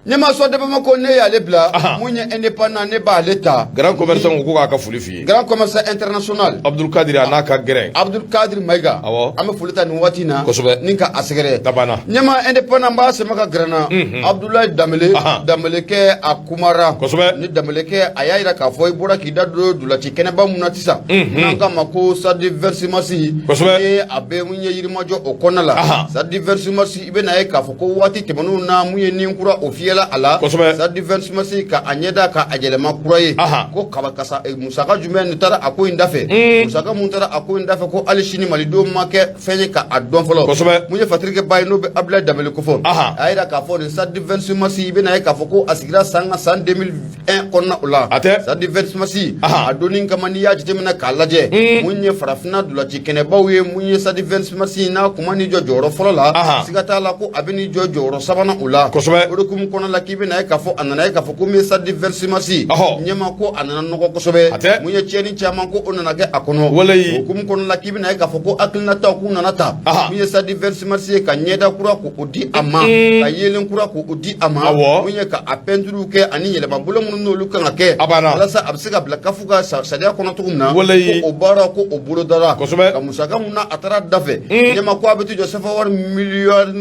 ne ma Suwade Bamakɔ ne y'ale bila mun ye indépendant ne b'ale ta grand commerçant ko k'a ka foli f'i ye grand commerçant international Abdul Kadir a n'a ka gɛrɛn Abdul Kadir Mayiga an bɛ foli ta nin waati in na ni ka a sɛgɛrɛ tabana ne ma indépendant b'a sɛmɛ ka gɛrɛnna Abdoulaye Danbɛlɛkɛ a kumara ni Danbɛlɛkɛ a y'a jira k'a fɔ i bɔra k'i da don dulaci kɛnɛba mun na sisan n'an k'a ma ko Sadi Versimasi ye a bɛ mun ye yirimajɔ o kɔnɔna la Sadi Versimasi i bɛ na ye k'a fɔ ko waati tɛmɛnenw na mun ye nin kura o fiyɛ a la Sadi Versimasi ka a ɲɛda ka a yɛlɛma kura ye ko kabakasa musaka jumɛn nin taara a ko in dafɛ musaka mun taara a ko in dafɛ ko hali sini malidenw ma kɛ fɛn ye ka a dɔn fɔlɔ mun ye fatirikɛ ba ye n'o bɛ Abdoulaye Danbɛlɛ ko fɔ a y'a jira k'a fɔ nin Sadi Versimasi i bɛ na ye k'a fɔ ko a sigira san 2001 kɔnɔna o la Sadi Versimasi a donni kama n'i y'a jateminɛ k'a lajɛ mun ye farafinna dulaci kɛnɛbaw ye mun ye Sadi Versimasi n'a kuma ni jɔ jɔyɔrɔ fɔlɔ la siga t'a la ko a bɛ ni jɔ jɔyɔrɔ sabanan o la o de kun kɔnɔ la k'i bɛ na ye k'a fɔ a nana ye k'a fɔ ko min ye Sadi Versimasi ɲɛma ko a nana nɔgɔ kosɛbɛ mun ye tiɲɛni caman ko o nana kɛ a kɔnɔ o kun kɔnɔ la k'i bɛ na ye k'a fɔ ko hakilinataw k'u nana ta mun ye Sadi Versimasi ye ka ɲɛda kura k'o di a ma ka yeelen kura k'o di a ma mun ye ka a pɛntiriw kɛ ani yɛlɛma bolo minnu n'olu kan ka kɛ walasa a bɛ se ka bila kafu ka sariya kɔnɔ cogo min na ko o baara ko o bolo dara ka musaka mun na a taara dafɛ ɲɛma ko a bɛ ti jɔ sɛfɛ wari miliyari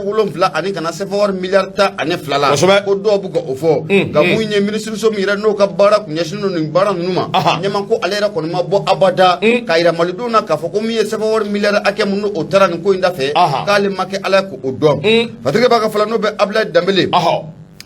7 ani kana sɛfɛ wari miliyari 12 la ko dɔw bɛ ka o fɔ nka mun ye minisiriso min yɛrɛ n'o ka baara kun ɲɛsinnen don nin baara ninnu ma ɲɛma ko ale yɛrɛ kɔni ma bɔ abada k'a yira malidenw na k'a fɔ ko min ye sɛfɛ wari miliyari hakɛ mun o taara nin ko in dafɛ k'ale ma kɛ Ala ye k'o dɔn fatigi b'a ka fɔlɔ n'o bɛ Abdoulaye Danbɛlɛ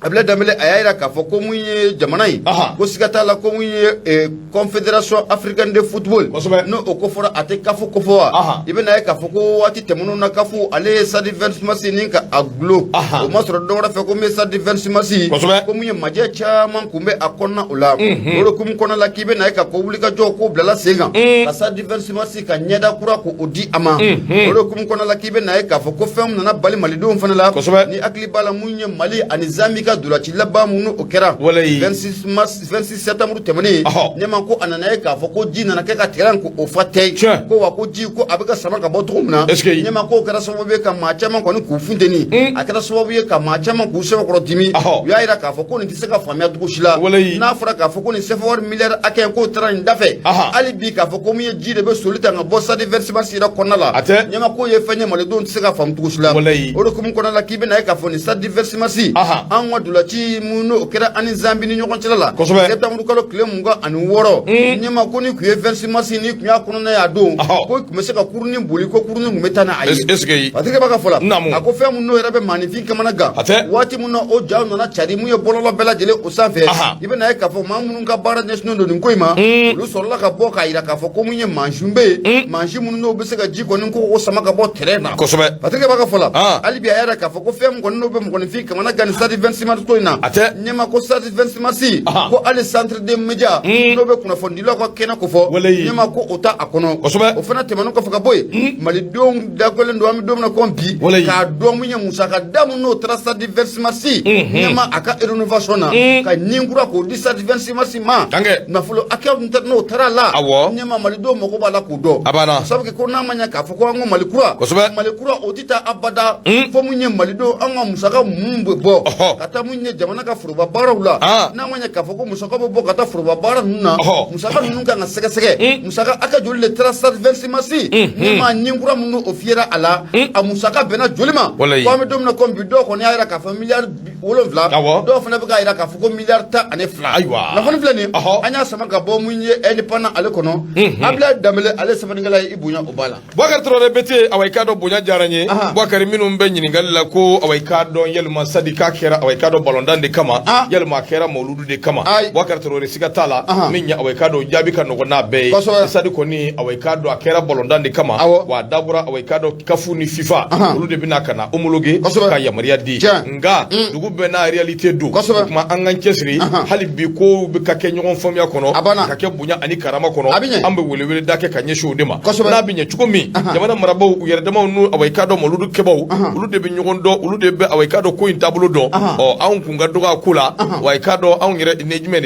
Abdoulaye Danbɛlɛ a y'a jira k'a fɔ ko mun ye jamana in ko siga t'a la ko mun ye confédération africaine de football n'o o ko fɔra a tɛ kafu ko fɔ wa i bɛ na ye k'a fɔ ko waati tɛmɛnenw na kafu ale ye Sadi Versimasi ni ka a gulo o ma sɔrɔ dɔ wɛrɛ fɛ ko min ye Sadi Versimasi ko mun ye majɛ caman kun bɛ a kɔnɔna o la o de kun kɔnɔna la k'i bɛ na ye ka ko wulikajɔ ko bilala sen kan ka Sadi Versimasi ka ɲɛda kura k'o di a ma o de kun kɔnɔna la k'i bɛ na ye k'a fɔ ko fɛn nana bali malidenw fana la ni hakili b'a la mun ye Mali ani Zambi dulaci laban minnu o kɛra 26 septembre tɛmɛnen ɲɛma ko a nana ye k'a fɔ ko ji nana kɛ ka tigɛlan ko o fa tɛ ko wa ko ji ko a bɛ ka sama ka bɔ cogo min na ɲɛma ko kɛra sababu ye ka maa caman kɔni k'u funteni a kɛra sababu ye ka maa caman k'u sɛbɛkɔrɔ dimi u y'a jira k'a fɔ ko nin tɛ se ka faamuya cogo si la n'a fɔra k'a fɔ ko nin sɛfɛ wari miliyari hakɛ k'o taara nin dafɛ hali bi k'a fɔ ko min ye ji de bɛ soli ta ka bɔ Sadi Versimasi yɛrɛ kɔnɔna la ɲɛma ko ye fɛn ye malidenw tɛ se ka faamu cogo si la o de kun kɔnɔna la k'i bɛ na ye k'a fɔ nin Sadi Versimasi an ka dulaci mun o kɛra ani Zambi ni ɲɔgɔn cɛla la septembre kalo tile 26 ɲɛma ko ni tun ye Versimasi ni tun y'a kɔnɔna y'a don ko tun bɛ se ka kurunin boli ko kurunin tun bɛ taa n'a ye fatigi b'a ka fɔ la a ko fɛn mun n'o yɛrɛ bɛ maanifin kamana gan waati mun na o jaw nana cari mun ye bɔlɔlɔ bɛɛ lajɛlen o sanfɛ i bɛ na ye k'a fɔ maa minnu ka baara ɲɛsinnen don nin ko in ma olu sɔrɔla ka bɔ k'a jira k'a fɔ ko mun ye mansin bɛ yen mansin minnu n'o bɛ se ka ji kɔni ko o sama ka bɔ terrain na fatigi b'a ka fɔ la hali bi a yɛrɛ k'a fɔ ko fɛn mun kɔni n'o bɛ mɔgɔninfin kamana gan ni Sadi Versimasi ko in na ɲɛma ko Sadi Versimasi ko hali centre de média n'o bɛ kunnafonidilaw ka kɛnɛ ko fɔ ɲɛma ko o ta a kɔnɔ o fana tɛmɛnen kɔfɛ ka bɔ yen malidenw dagolen don an bɛ don min na ko bi k'a dɔn mun ye musaka da mun n'o taara Sadi Versimasi ɲɛma a ka rénovation na ka nin kura k'o di Sadi Versimasi ma nafolo hakɛ n'o taara la ɲɛma malidenw mago b'a la k'o dɔn sabu ko n'a ma ɲɛ k'a fɔ ko an ko Mali kura o tɛ taa abada fo mun ye malidenw an ka musaka mun bɛ bɔ ka taa mun ye jamana ka foroba baaraw la n'a ma ɲɛ k'a fɔ ko musaka bɛ bɔ ka taa foroba baara ninnu na musaka ninnu kan ka sɛgɛsɛgɛ musaka hakɛ joli de taara Sadi Versimasi ni maa ɲinkura minnu o fiyera a la a musaka bɛnna joli ma ko an bɛ don min na ko bi dɔw kɔni y'a jira k'a fɔ miliyari wolonfila dɔw fana bɛ k'a yira k'a fɔ ko miliyari 12 nafolo filɛ nin ye an y'a sama ka bɔ mun ye indépendant ale kɔnɔ Abdoulaye Dembélé ale sɛbɛnnikɛla ye i bonya o b'a la Boubacar Traoré bete awai ka dɔ bonya diyara n ye Boubacar minnu bɛ ɲininkali la ko awai ka dɔn yalima sadi k'a kɛra awai ka dɔ balontan de kama yalima a kɛra mawuludu de kama Boubacar Traoré siga t'a la min ɲɛ awai ka dɔ jaabi ka nɔgɔn n'a bɛɛ ye sadi kɔni awai ka dɔ a kɛra balontan de kama wa a dabɔra awai ka dɔ kafu ni FIFA olu de bɛna ka na homologuer ka yamaruya di nka dugu bɛɛ n'a réalité don kuma an k'an cɛsiri hali bi ko bɛ ka kɛ ɲɔgɔn faamuya kɔnɔ ka kɛ bonya ani karama kɔnɔ an bɛ welewele da kɛ ka ɲɛsin o de ma n'a bɛ ɲɛ cogo min jamana marabaaw u yɛrɛ damaw n'u awai ka dɔ mawuludu kɛbaaw olu de bɛ ɲɔgɔn dɔn olu de bɛ awai ka dɔ ko in taabolo dɔn anw kun ka dɔgɔ a ko la awai ka dɔ anw yɛrɛ ne jumɛn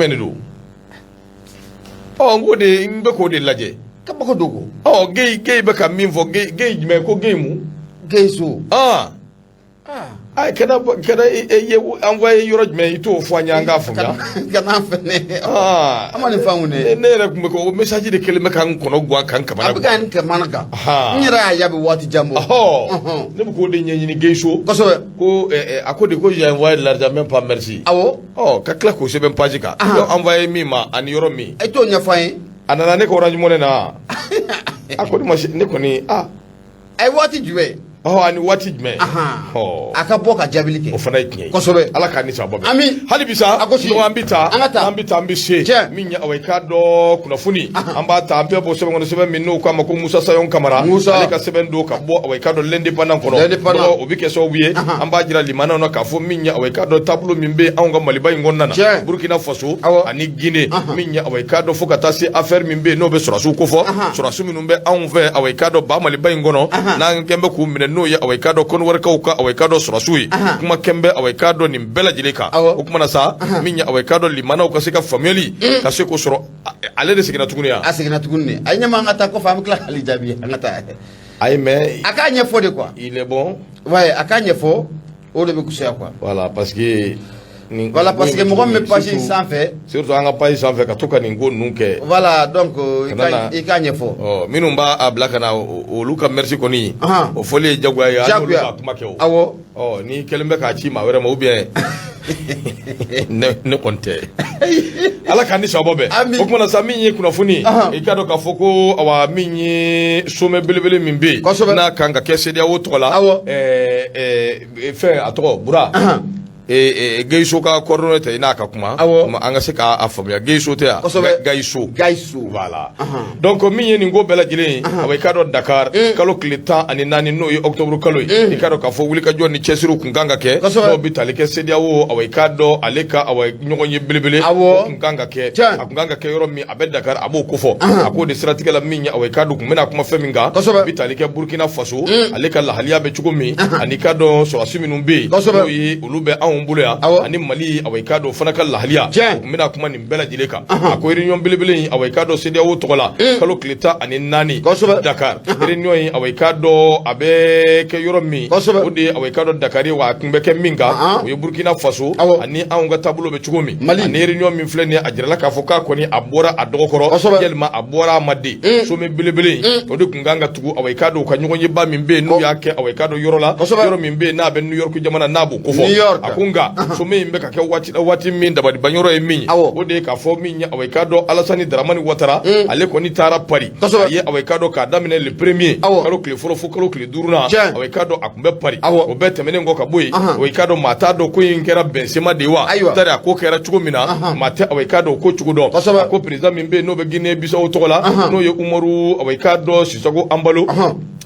de don n ko de n bɛ k'o de lajɛ kabako dogo gay bɛ ka min fɔ gay jumɛn ko gay mu gay so ay kada ye envoyé yɔrɔ jumɛn i t'o fɔ an ye an k'a faamuya kana fɛnɛ an ma nin faamu ne yɛrɛ tun bɛ ko message de kelen bɛ ka n kɔnɔ guwan kan kamana a bɛ ka n kamana kan n yɛrɛ y'a jaabi waati jan bɔ ne bɛ k'o de ɲɛɲini gayso kosɛbɛ ko a ko de ko j'ai envoyé l'argent même pas merci awɔ ka tila k'o sɛbɛn page kan envoyé min ma ani yɔrɔ min e t'o ɲɛfɔ an ye a nana ne ka Orange Money na a ko ne kɔni a ye waati jumɛn ani waati jumɛn a ka bɔ ka jaabili kɛ o fana ye tiɲɛ ye kosɛbɛ ala k'a ni sababa bɛn ami hali bi sa a ko si an bɛ taa an bɛ se min ye awai ka dɔ kunnafoni an b'a ta an bɛɛ bɔ sɛbɛn kɔnɔ sɛbɛn min n'o k'a ma ko Musa Sayon Kamara ale ka sɛbɛn don ka bɔ awai ka dɔ l'indépendant kɔnɔ o bɛ kɛ sababu ye an b'a jira limanaw na k'a fɔ min ye awai ka dɔ taabolo min bɛ anw ka Maliba in kɔnɔna na Burkina Faso ani Guinée min ye awai ka dɔ fo ka taa se affaire min bɛ yen n'o bɛ sɔrɔsiw ko fɔ sɔrɔsiw minnu bɛ anw fɛ awai ka dɔ ba Maliba in kɔnɔ n'an kɛn bɛ k'u minɛ n'o ye awai ka dɔ kɔnɔwarikaw ka awai ka dɔ sɔrɔsiw ye kuma kɛn bɛ awai ka dɔ nin bɛɛ lajɛlen kan o kuma na sa min ye awai ka dɔ limanaw ka se ka faamuyali ka se k'o sɔrɔ ale de seginna tuguni yan a seginna tuguni a ye ɲɛma an ka taa kɔfɛ an bɛ tila k'ale jaabi an ka taa ayi mais a k'a ɲɛfɔ de quoi il est bon ouais a k'a ɲɛfɔ o de bɛ kusaya quoi voilà parce que mɔgɔ min bɛ page in sanfɛ surtout an ka page sanfɛ ka to ka nin ko ninnu kɛ voilà donc i k'a ɲɛfɔ minnu b'a bila ka na olu ka merci kɔni o fɔli ye jagoya ye an n'olu ka kuma kɛ o awɔ ni kɛlen bɛ k'a ci maa wɛrɛ ma ou bien ne kɔni tɛ ala k'an ni sababa bɛn o kumana sa min ye kunnafoni i k'a dɔn k'a fɔ ko awa min ye sommet belebele min bɛ yen n'a kan ka kɛ CEDEAO tɔgɔ la fɛn a tɔgɔ Bura Gayso ka coordonnateur i n'a ka kuma an ka se k'a faamuya Gayso tɛ yan Gayso voilà donc min ye nin ko bɛɛ lajɛlen ye awai ka dɔn Dakar kalo tile 14 n'o ye octobre kalo ye i ka dɔn k'a fɔ wulikajɔ ni cɛsiriw kun kan ka kɛ n'o bɛ tali kɛ CEDEAO awai ka dɔn ale ka ɲɔgɔn ye belebele o kun kan ka kɛ a kun kan ka kɛ yɔrɔ min a bɛ Dakar a b'o kofɔ a k'o de siratigɛ la min ye awai ka dɔn kun bɛna kuma fɛn min kan bɛ tali kɛ Burkina Faso ale ka lahaliya bɛ cogo min ani ka dɔn sɔrɔsi minnu bɛ yen n'o ye olu bɛ anw bolo yan ani Mali awai ka dɔn fana ka lahaliya n bɛna kuma nin bɛɛ lajɛlen kan a ko réunion belebele in awai ka dɔn CEDEAO tɔgɔ la kalo tile 14 Dakar réunion in awai ka dɔn a bɛ kɛ yɔrɔ min o de ye awai ka dɔn Dakar ye wa a kun bɛ kɛ min kan o ye Burkina Faso ani anw ka taabolo bɛ cogo min ani réunion min filɛ nin ye a jirala k'a fɔ k'a kɔni a bɔra a dɔgɔkɔrɔ yalima a bɔra a ma den sommet belebele in o de kun kan ka tugu awai ka dɔn u ka ɲɔgɔn yeba min bɛ yen n'u y'a kɛ awai ka dɔn yɔrɔ la yɔrɔ min bɛ yen n'a bɛ New York jamana n'a b'o kofɔ a ko nka sommet in bɛ ka kɛ waati min dabaliban yɔrɔ ye min ye o de ye k'a fɔ min ye awai ka dɔn Alassane Dramane Ouattara ale kɔni taara Paris a ye awai ka dɔn k'a daminɛ le premier kalo tile fɔlɔ fo kalo tile 5nan awai ka dɔn a kun bɛ Paris o bɛɛ tɛmɛnen kɔ ka bɔ yen awai ka dɔn maa t'a dɔn ko in kɛra bɛnsema de ye wa tari a ko kɛra cogo min na maa tɛ awai ka dɔn ko cogo dɔn a ko président min bɛ yen n'o bɛ Guinée Bissau tɔgɔ la n'o ye Umaru awai ka dɔn Sisoko Embalo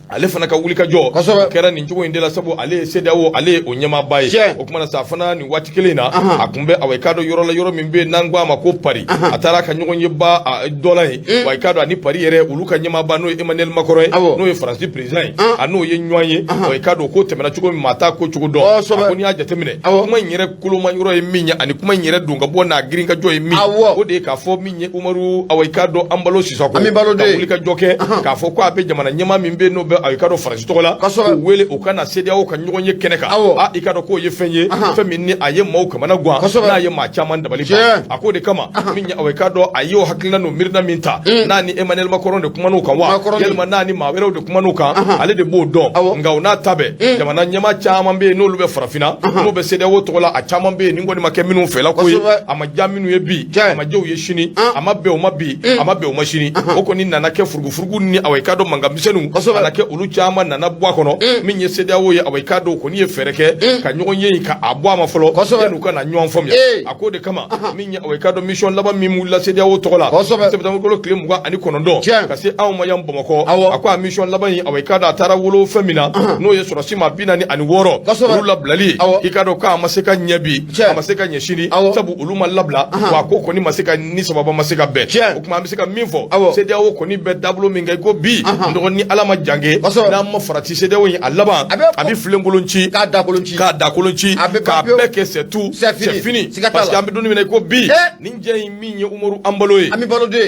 ale fana ka wulikajɔ kɛra nin cogo in de la sabu ale ye CEDEAO ale ye o ɲɛmaaba ye o kumana sa fana nin waati kelen na a kun bɛ awai ka dɔn yɔrɔ la yɔrɔ min bɛ yen n'an ko a ma ko Paris a taara ka ɲɔgɔn ye ba dɔ la ye awai ka dɔn ani Paris yɛrɛ olu ka ɲɛmaaba n'o ye Emmanuel Macron ye n'o ye Faransi président ye a n'o ye ɲɔgɔn ye awai ka dɔn ko tɛmɛna cogo min maa t'a ko cogo dɔn a ko n'i y'a jateminɛ kuma in yɛrɛ koloma yɔrɔ ye min ye ani kuma in yɛrɛ don ka bɔ n'a girin ka jɔ ye min o de ye k'a fɔ min ye Umaru awai ka dɔn Embalo Sisoko ka wulikajɔ kɛ k'a fɔ ko a bɛ jamana ɲɛmaa min bɛ yen n'o bɛ a i ka dɔn Faransi tɔgɔ la k'u wele u ka na CEDEAO ka ɲɔgɔn ye kɛnɛ kan i ka dɔn k'o ye fɛn ye fɛn min ni a ye maaw kamana guwan n'a ye maa caman dabali ban a ko de kama min i ka dɔn a y'o hakilina n'o miirina min ta n'a ni Emmanuel Macron de kuman'o kan wa yalima n'a ni maa wɛrɛw de kuman'o kan ale de b'o dɔn nka o n'a ta bɛɛ jamana ɲɛmaa caman bɛ yen n'olu bɛ farafinna n'o bɛ CEDEAO tɔgɔ la a caman bɛ yen ni kɔni ma kɛ minnu fɛla ko ye a ma diya minnu ye bi a ma diya u ye sini a ma bɛn o ma bi a ma bɛn o ma sini o kɔni nana kɛ furugufurugu ni i ka dɔn mankanmisɛnninw a na kɛ olu caman nana bɔ a kɔnɔ min ye CEDEAO ye i ka dɔn o kɔni ye fɛɛrɛ kɛ ka ɲɔgɔn ye ka a bɔ a ma fɔlɔ yan'u ka na ɲɔgɔn faamuya a ko de kama min ye i ka dɔn mission laban min wulila CEDEAO tɔgɔ la septembre tile 29 ka se anw ma yan Bamakɔ a ko a mission laban in i ka dɔn a taara wolo fɛn min na n'o ye sɔrɔsi ma 46 olu labilali i ka dɔn k'a ma se ka ɲɛ bi a ma se ka ɲɛ sini sabu olu ma labila wa ko kɔni ma se ka ni sababa ma se ka bɛn o kuma an bɛ se ka min fɔ CEDEAO kɔni bɛ dabolo min kɛ ko bi nɔgɔ ni Ala ma jange n'an ma farati CEDEAO in a laban a bɛ filenkolon ci k'a dakolon ci k'a bɛɛ kɛ c'est fini parce que an bɛ don min na ko bi nin jɛ in min ye Umaru Anbalo ye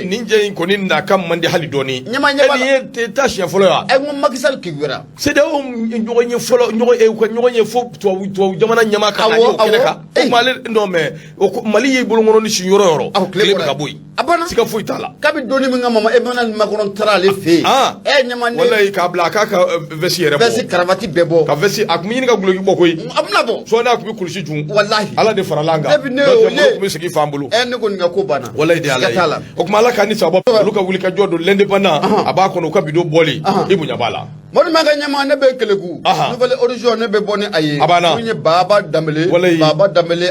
nin jɛ in kɔni n'a ka man di hali dɔɔni nin ye ta siɲɛ fɔlɔ ya CEDEAO ɲɔgɔn ye fɔlɔ ɲɔgɔn ye fo tubabu jamana ɲɛmaa ka o kɛnɛ kan o kuma ale non mais Mali ye bolokɔnɔ ni siyɔrɔ yɔrɔ tile bɛ ka bɔ yen siga foyi t'a la kabi doni min ka mama Emmanuel Macron taara ale fɛ yen ɲama wallahi k'a bila a k'a ka veste yɛrɛ bɔ veste karavati bɛɛ bɔ ka veste a tun bɛ ɲini ka guloki bɔ koyi a bɛna bɔ sɔ n'a tun bɛ kulusi jun wallahi Ala de farala an kan ne tun bɛ segin fan bolo ne kɔni ka ko banna wallahi de Ala ye o kuma Ala ka ni sababa olu ka wuli ka jɔ don l'indépendant a b'a kɔnɔ u ka bidon bɔli i bonya b'a la Mɔni ma ka ɲɛma ne bɛ Keleku nouvelle horizon ne bɛ bɔ ni a ye mun ye Baba Danbele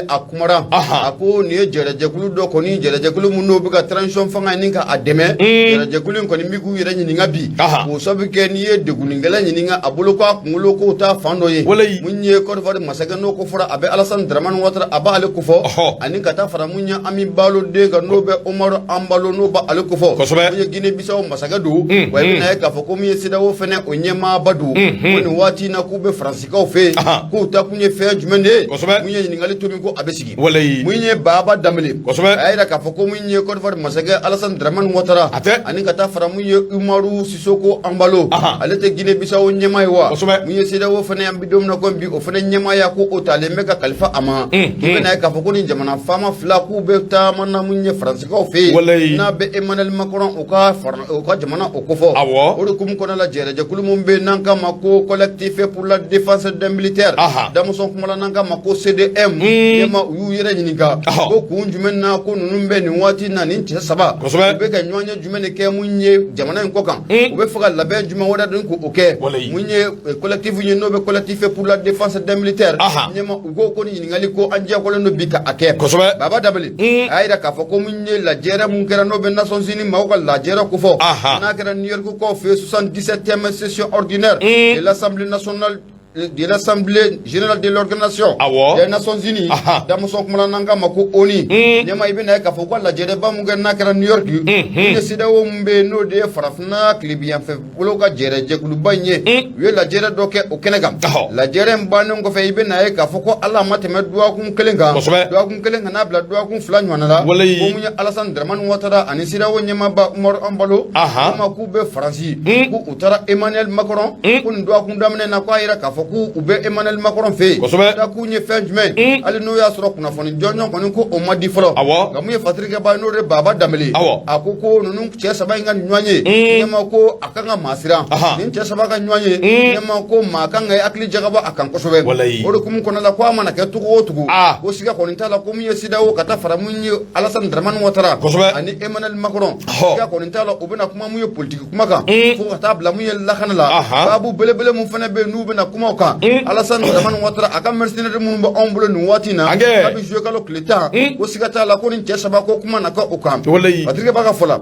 a kumara a ko nin ye jɛrɛjɛkulu dɔ kɔni jɛrɛjɛkulu minnu bɛ ka transition fanga ɲini ka a dɛmɛ jɛrɛjɛkulu in kɔni bɛ k'u yɛrɛ ɲininka bi k'o sababu kɛ n'i ye degunnikɛla ɲininka a bolo k'a kunkolo k'o ta fan dɔ ye mun ye Côte d'Ivoire masakɛ n'o ko fɔra a bɛ Alassane Dramane Ouattara a b'ale ko fɔ ani ka taa fara mun ye Ami Balo den kan n'o bɛ Umaru Anbalo n'o b'ale ko fɔ mun ye Guinée Bissau masakɛ don wa i bɛna ye k'a fɔ ko min ye CEDEAO fɛnɛ o ɲɛmaaba don ko nin waati na k'u bɛ Faransikaw fɛ k'u ta kun ye fɛn jumɛn de ye mun ye ɲininkali tobi ko a bɛ sigi mun ye Baba Danbele a yira k'a fɔ ko mun ye Côte d'Ivoire masakɛ Alassane Dramane Ouattara ani ka taa fara mun ye Umaru Sisoko Anbalo ale tɛ Guinée Bissau ɲɛmaa ye wa mun ye CEDEAO fɛnɛ yan bi don min na ko bi o fɛnɛ ɲɛmaaya ko o talen bɛ ka kalifa a ma i bɛna ye k'a fɔ ko nin jamana faama fila k'u bɛ taama na mun ye Faransikaw fɛ yen n'a bɛ Emmanuel Macron o ka jamana o kofɔ o de kumu kɔnɔ la jɛrɛjɛkulu mun bɛ n'an ka ma ko collectif pour la défense des militaires damusɔn kumala n'an ka ma ko CDM ɲɛma u y'u yɛrɛ ɲininka ko kun jumɛn na ko ninnu bɛ nin waati na nin cɛ saba u bɛ ka ɲɔgɔn ye jumɛn de kɛ mun ye jamana in kɔ kan u bɛ fɛ ka labɛn jumɛn wɛrɛ dun k'o kɛ mun ye collectif ye n'o bɛ collectif pour la défense des militaires ɲɛma u ko nin ɲininkali ko an diyagoyalen don bi ka a kɛ Baba Danbele a y'a yira k'a fɔ ko mun ye lajɛrɛ mun kɛra n'o bɛ Nations Unies maaw ka lajɛrɛ ko fɔ n'a kɛra New York kaw fɛ 77e session ordinaire de l'Assemblée nationale de l'Assemblée générale de l'Organisation des Nations Unies damusɔn kumala n'an ka ma ko ONU ɲɛma i bɛna ye k'a fɔ ko lajɛrɛba mun kɛ n'a kɛra New York mun ye CEDEAO mun bɛ yen n'o de ye farafinna tilebiyanfɛ bolo ka jɛrɛjɛkuluba in ye u ye lajɛrɛ dɔ kɛ o kɛnɛ kan lajɛrɛ in bannen kɔfɛ i bɛna ye k'a fɔ ko ala ma tɛmɛ dɔgɔkun kelen kan dɔgɔkun kelen ka n'a bila dɔgɔkun 2 ɲɔgɔnna la ko mun ye Alassane Dramane Ouattara ani CEDEAO ɲɛmaaba Umaru Anbalo kuma k'u bɛ Faransi k'u taara Emmanuel Macron ko nin dɔgɔkun daminɛ na k'a yira k'a fɔ ko u bɛ Emmanuel Macron fɛ yen da k'u ye fɛn jumɛn hali n'o y'a sɔrɔ kunnafoni jɔnjɔn kɔni ko o ma di fɔlɔ nka mun ye fatirikɛba n'o de Baba Danbele a ko ninnu cɛ saba in ka ɲɔgɔn ye ɲɛma ko a kan ka maa siran nin cɛ saba ka ɲɔgɔn ye ɲɛma ko maa kan ka hakili jagabɔ a kan kosɛbɛ o de kumu kɔnɔ la ko a mana kɛ cogo o cogo ko siga kɔni t'a la ko mun ye CEDEAO ka taa fara mun ye Alassane Dramane Ouattara ani Emmanuel Macron siga kɔni t'a la u bɛna kuma mun ye politiki kuma kan fo ka taa bila mun ye lakana la baabu belebele mun fana bɛ yen n'u bɛna kumaw kan Alassane Dramane Ouattara a ka mercenaires minnu bɛ anw bolo nin waati na a bɛ jouer kalo tile 10 ko siga t'a la ko nin cɛ saba ko kuma na kɛ o kan Patrick b'a ka fɔ la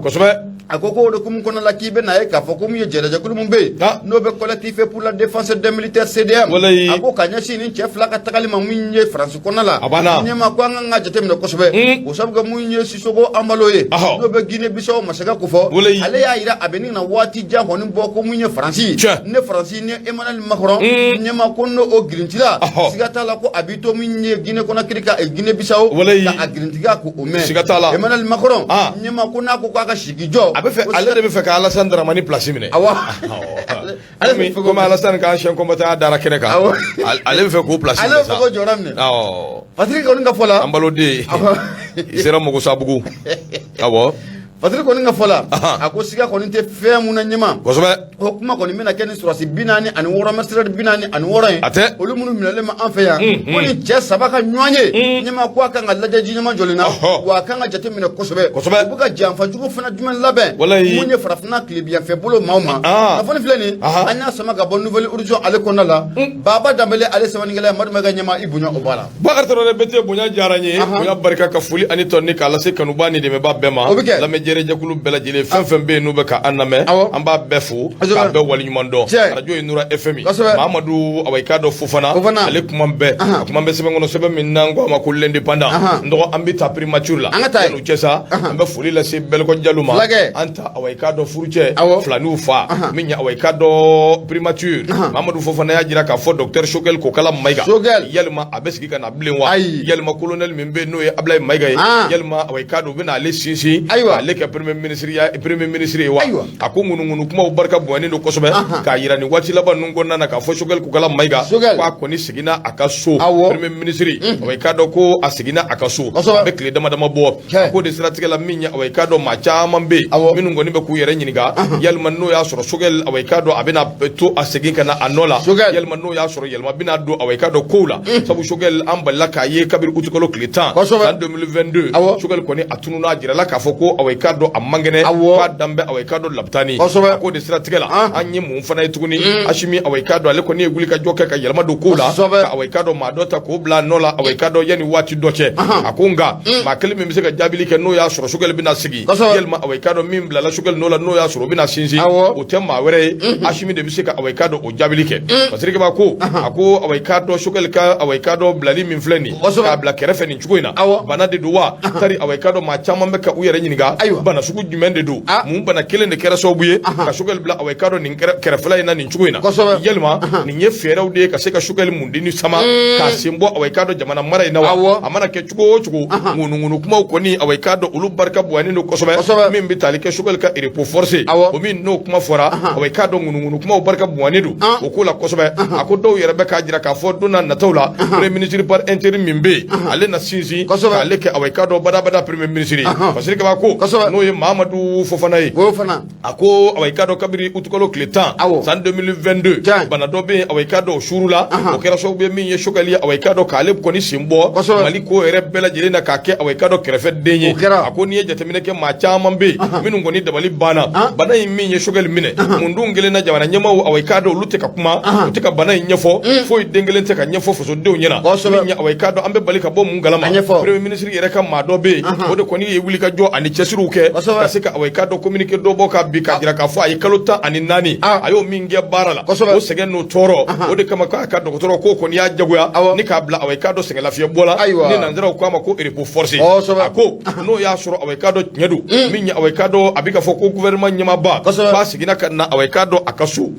a ko o de kumu kɔnɔ la k'i bɛna ye k'a fɔ ko mun ye jɛrɛjɛkulu mun bɛ yen n'o bɛ collectif pour la défense des militaires CDM a ko ka ɲɛsin nin cɛ fila ka tagali ma mun ye Faransi kɔnɔ la ɲɛma ko an ka jateminɛ kosɛbɛ o sabu kɛ mun ye Sisoko Anbalo ye n'o bɛ Guinée Bissau masakɛ ko fɔ ale y'a yira a bɛ nin na waati jan kɔni bɔ ko mun ye Faransi ne Faransi ni Emmanuel Macron ɲɛma ko n'o o girintila siga t'a la ko a b'i to min ye Guinée Conakry ka Guinée Bissau ka a girintigiya ko o mɛn Emmanuel Macron ɲɛma ko n'a ko k'a ka sigi jɔ ale de bɛ fɛ ka Alassane Dramane place minɛ comme Alassane ka ancien combattant dara kɛnɛ kan ale bɛ fɛ k'o place minɛ sa Patrick kɔni ka fɔ la an baloden i sera Mogosabugu awɔ Patrick kɔni ka fɔ la a ko siga kɔni tɛ fɛn mun na ɲɛma kosɛbɛ o kuma kɔni bɛna kɛ ni surasi 46 magistrat 46 ye a tɛ olu minnu minɛlen ma an fɛ yan ko ni cɛ 3 ka ɲɔgɔn ye ɲɛma ko a kan ka lajɛ ji ɲɛma jɔlen na wa a kan ka jate minɛ kosɛbɛ u bɛ ka janfajugu fana jumɛn labɛn mun ye farafina tilebiyanfɛ bolo maaw ma nafolo filɛ nin an y'a sama ka bɔ nouvelle horizon ale kɔnɔna la Baba Danbele ale sɛbɛnnikɛla ye Madu Mɛga ɲɛma i bonya o b'a la Bakari Traoré bete bonya diyara n ye bonya barika ka foli ani tɔnni k'a lase kanuba ni dɛmɛba bɛɛ ma jɛrɛjɛkulu bɛɛ lajɛlen fɛn fɛn bɛ yen n'u bɛ ka an lamɛn an b'a bɛɛ fo k'a bɛɛ waleɲuman dɔn radio ye Nura FM Mahamadu Awayi Kado Fofana ale kuma bɛɛ a kuma bɛ sɛbɛn kɔnɔ sɛbɛn min n'an ko a ma ko l'indépendant n dɔgɔ an bɛ taa primature la n'u cɛ sa an bɛ foli lase Bɛlɛkɔ Jalo ma an ta Awayi Kado furucɛ filaniw fa min ye Awayi Kado primature Mahamadu Fofana y'a jira k'a fɔ docteur Choguel Kokala Mayiga yalima a bɛ sigi ka na bilen wa yalima colonel min bɛ yen n'o ye Ablaye Mayiga ye yalima Awayi Kado bɛ n'ale sinsin ale kɛ premier ministre ye wa a ko ŋunuŋunu kumaw barika bonyani don kosɛbɛ k'a yira ni waati laban ninnu kɔnɔna na k'a fɔ Choguel Kokala Mayiga k'a kɔni seginna a ka so premier ministre Awayi Kado ko a seginna a ka so a bɛ tile dama dama bɔ a ko de siratigɛ la min ye Awayi Kado maa caman bɛ yen minnu kɔni bɛ k'u yɛrɛ ɲininka yalima n'o y'a sɔrɔ Choguel Awayi Kado a bɛna to a segin ka na a nɔ la yalima n'o y'a sɔrɔ yɛlɛma bɛna don Awayi Kado kow la sabu Choguel an balila k'a ye kabiri août kalo tile 10 san 2022 Choguel kɔni a tununa a jirala k'a fɔ ko Awayi Kado a mangɛnɛ k'a danbɛ Awayi Kado labutani a ko de siratigɛ la an ye mun fana ye tuguni Asimi Awayi Kado ale kɔni ye wulikajɔ kɛ ka yɛlɛma don kow la ka Awayi Kado maa dɔ ta k'o bila a nɔ la Awayi Kado yanni waati dɔ cɛ a ko nka maa kelen min bɛ se ka jaabili kɛ n'o y'a sɔrɔ Choguel bɛna sigi yalima Awayi Kado min bilala Choguel nɔ la n'o y'a sɔrɔ o bɛna sinsin o tɛ maa wɛrɛ ye Asimi de bɛ se ka Awayi Kado o jaabili kɛ parce que a ko Awayi Kado Choguel ka Awayi Kado bilali min filɛ nin k'a bila kɛrɛfɛ nin cogo in na bana de don wa tari Awayi Kado maa caman bɛ ka u yɛrɛ ɲininka bana sugu jumɛn de don mun bana kelen de kɛra sababu ye ka Choguel bila Awayi Kado nin kɛrɛfɛla in na nin cogo in na yalima nin ye fɛɛrɛw de ye ka se ka Choguel mundini sama k'a sen bɔ Awayi Kado jamana mara in na wa a mana kɛ cogo o cogo ŋunuŋunu kumaw kɔni Awayi Kado olu barika bonyani don kosɛbɛ min bɛ tali kɛ Choguel ka repos forcé o min n'o kuma fɔra Awayi Kado ŋunuŋunu kumaw barika bonyani don o ko la kosɛbɛ a ko dɔw yɛrɛ bɛ k'a jira k'a fɔ don n'a nataw la premier ministre par intérim min bɛ yen ale na sinsin k'ale kɛ Awayi Kado badabada premier ministre parce que a ko n'o ye Mahamadu Fofana ye a ko Awayi Kado kabiri août kalo tile 10 san 2022 bana dɔ bɛ yen Awayi Kado o suuru la o kɛra sababu ye min ye Choguel ye Awayi Kado k'ale kɔni sen bɔ Mali ko yɛrɛ bɛɛ lajɛlen na k'a kɛ Awayi Kado kɛrɛfɛ den ye a ko n'i ye jateminɛ kɛ maa caman bɛ yen minnu kɔni dabali banna bana in min ye Choguel minɛ mun dun kelen na jamana ɲɛmaaw Awayi Kado olu tɛ ka kuma u tɛ ka bana in ɲɛfɔ foyi den kelen tɛ ka ɲɛfɔ fasodenw ɲɛna min ye Awayi Kado an bɛ bali ka bɔ mun galama premier ministre yɛrɛ ka maa dɔ bɛ yen o de kɔni ye wulikajɔ ani cɛsiriw kɛ ka se ka Awayi Kado communiqué dɔ bɔ ka bi ka jira k'a fɔ a ye kalo 14 a y'o min kɛ baara la o sɛgɛn n'o tɔɔrɔ o de kama k'a ka dɔgɔtɔrɔ ko kɔni y'a jagoya ni k'a bila Awayi Kado sɛgɛn lafiya bɔ la ni nanzaraw k'a ma ko repos forcé a ko n'o y'a sɔrɔ Awayi Kado tiɲɛ don min ye Awayi Kado a bɛ ka fɔ ko gouvernement ɲɛmaaba k'a seginna ka na Awayi Kado a ka so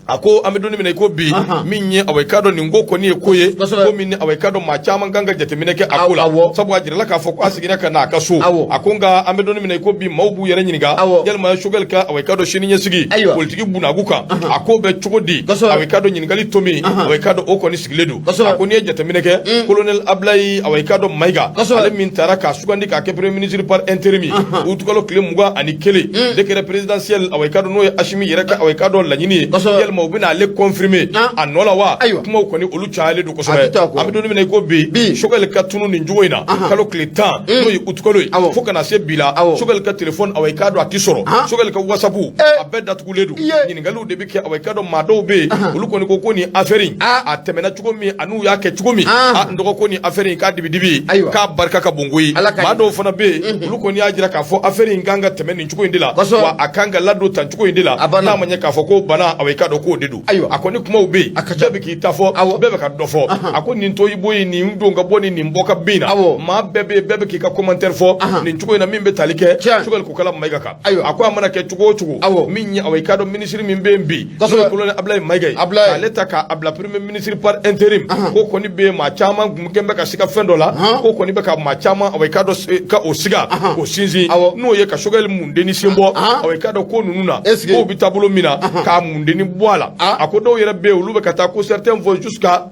a ko an bɛ don min na i ko bi min ye Awayi Kado nin ko kɔni ye ko ye ko min ni Awayi Kado maa caman kan ka jateminɛ kɛ a ko la sabu a jirala k'a fɔ ko a seginna ka na a ka so a ko nka an bɛ don min na i ko bi maaw b'u yɛrɛ ɲininka yalima Choguel ka Awayi Kado sini ɲɛsigi politiki bunnagu kan a ko bɛ cogo di Awayi Kado ɲininkali to min Awayi Kado o kɔni sigilen don a ko n'i ye jateminɛ kɛ colonel Ablaye Awayi Kado Mayiga ale min taara k'a sugandi k'a kɛ premier ministre par intérim août kalo tile 21 décret présidentiel Awayi Kado n'o ye Asimi yɛrɛ ka Awayi Kado laɲini ye yalima u bɛna ale confirmer a nɔ la wa kumaw kɔni olu cayalen don kosɛbɛ an bɛ don min na i ko bi Choguel ka tunu nin cogo in na kalo tile 10 n'o ye août kalo ye fo kana se bi la Choguel ka téléphone Awayi Kado a tɛ sɔrɔ Choguel ka whatsapp a bɛɛ datugulen don ɲininkaliw de bɛ kɛ Awayi Kado maa dɔw bɛ yen olu kɔni ko nin affaire in a tɛmɛna cogo min a n'u y'a kɛ cogo min n dɔgɔ ko nin affaire in k'a dibi k'a barika ka bon koyi maa dɔw fana bɛ yen olu kɔni y'a jira k'a fɔ affaire in kan ka tɛmɛ nin cogo in de la wa a kan ka ladon tan cogo in de la n'a ma ɲɛ k'a fɔ ko bana Awayi Kado ko de do a ko ni kuma u be bɛɛ bɛ k'i ta fɔ bɛɛ bɛ ka dɔ fɔ a ko nin to i bɔ yen nin don ka bɔ nin bɔ ka bin na maa bɛɛ bɛ k'i ka commentaire fɔ nin cogo in na min bɛ tali kɛ Choguel ko kala Mayiga kan a ko a mana kɛ cogo o cogo min ɲɛ i k'a dɔn ministre min bɛ yen bi colonel Abdoulaye Mayiga ye k'ale ta k'a bila premier ministre par intérim ko kɔni bɛ maa caman kun kɛn bɛ ka siga fɛn dɔ la ko kɔni bɛ ka maa caman i k'a dɔn ka o siga o sinsin n'o ye ka Choguel mundeni sen bɔ i k'a dɔn ko ninnu na k'o bɛ taabolo min na k'a mundeni bɔ a la a ko dɔw yɛrɛ bɛ yen olu bɛ ka taa ko certains vont jusqu'à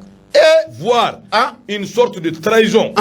voir une sorte de trahison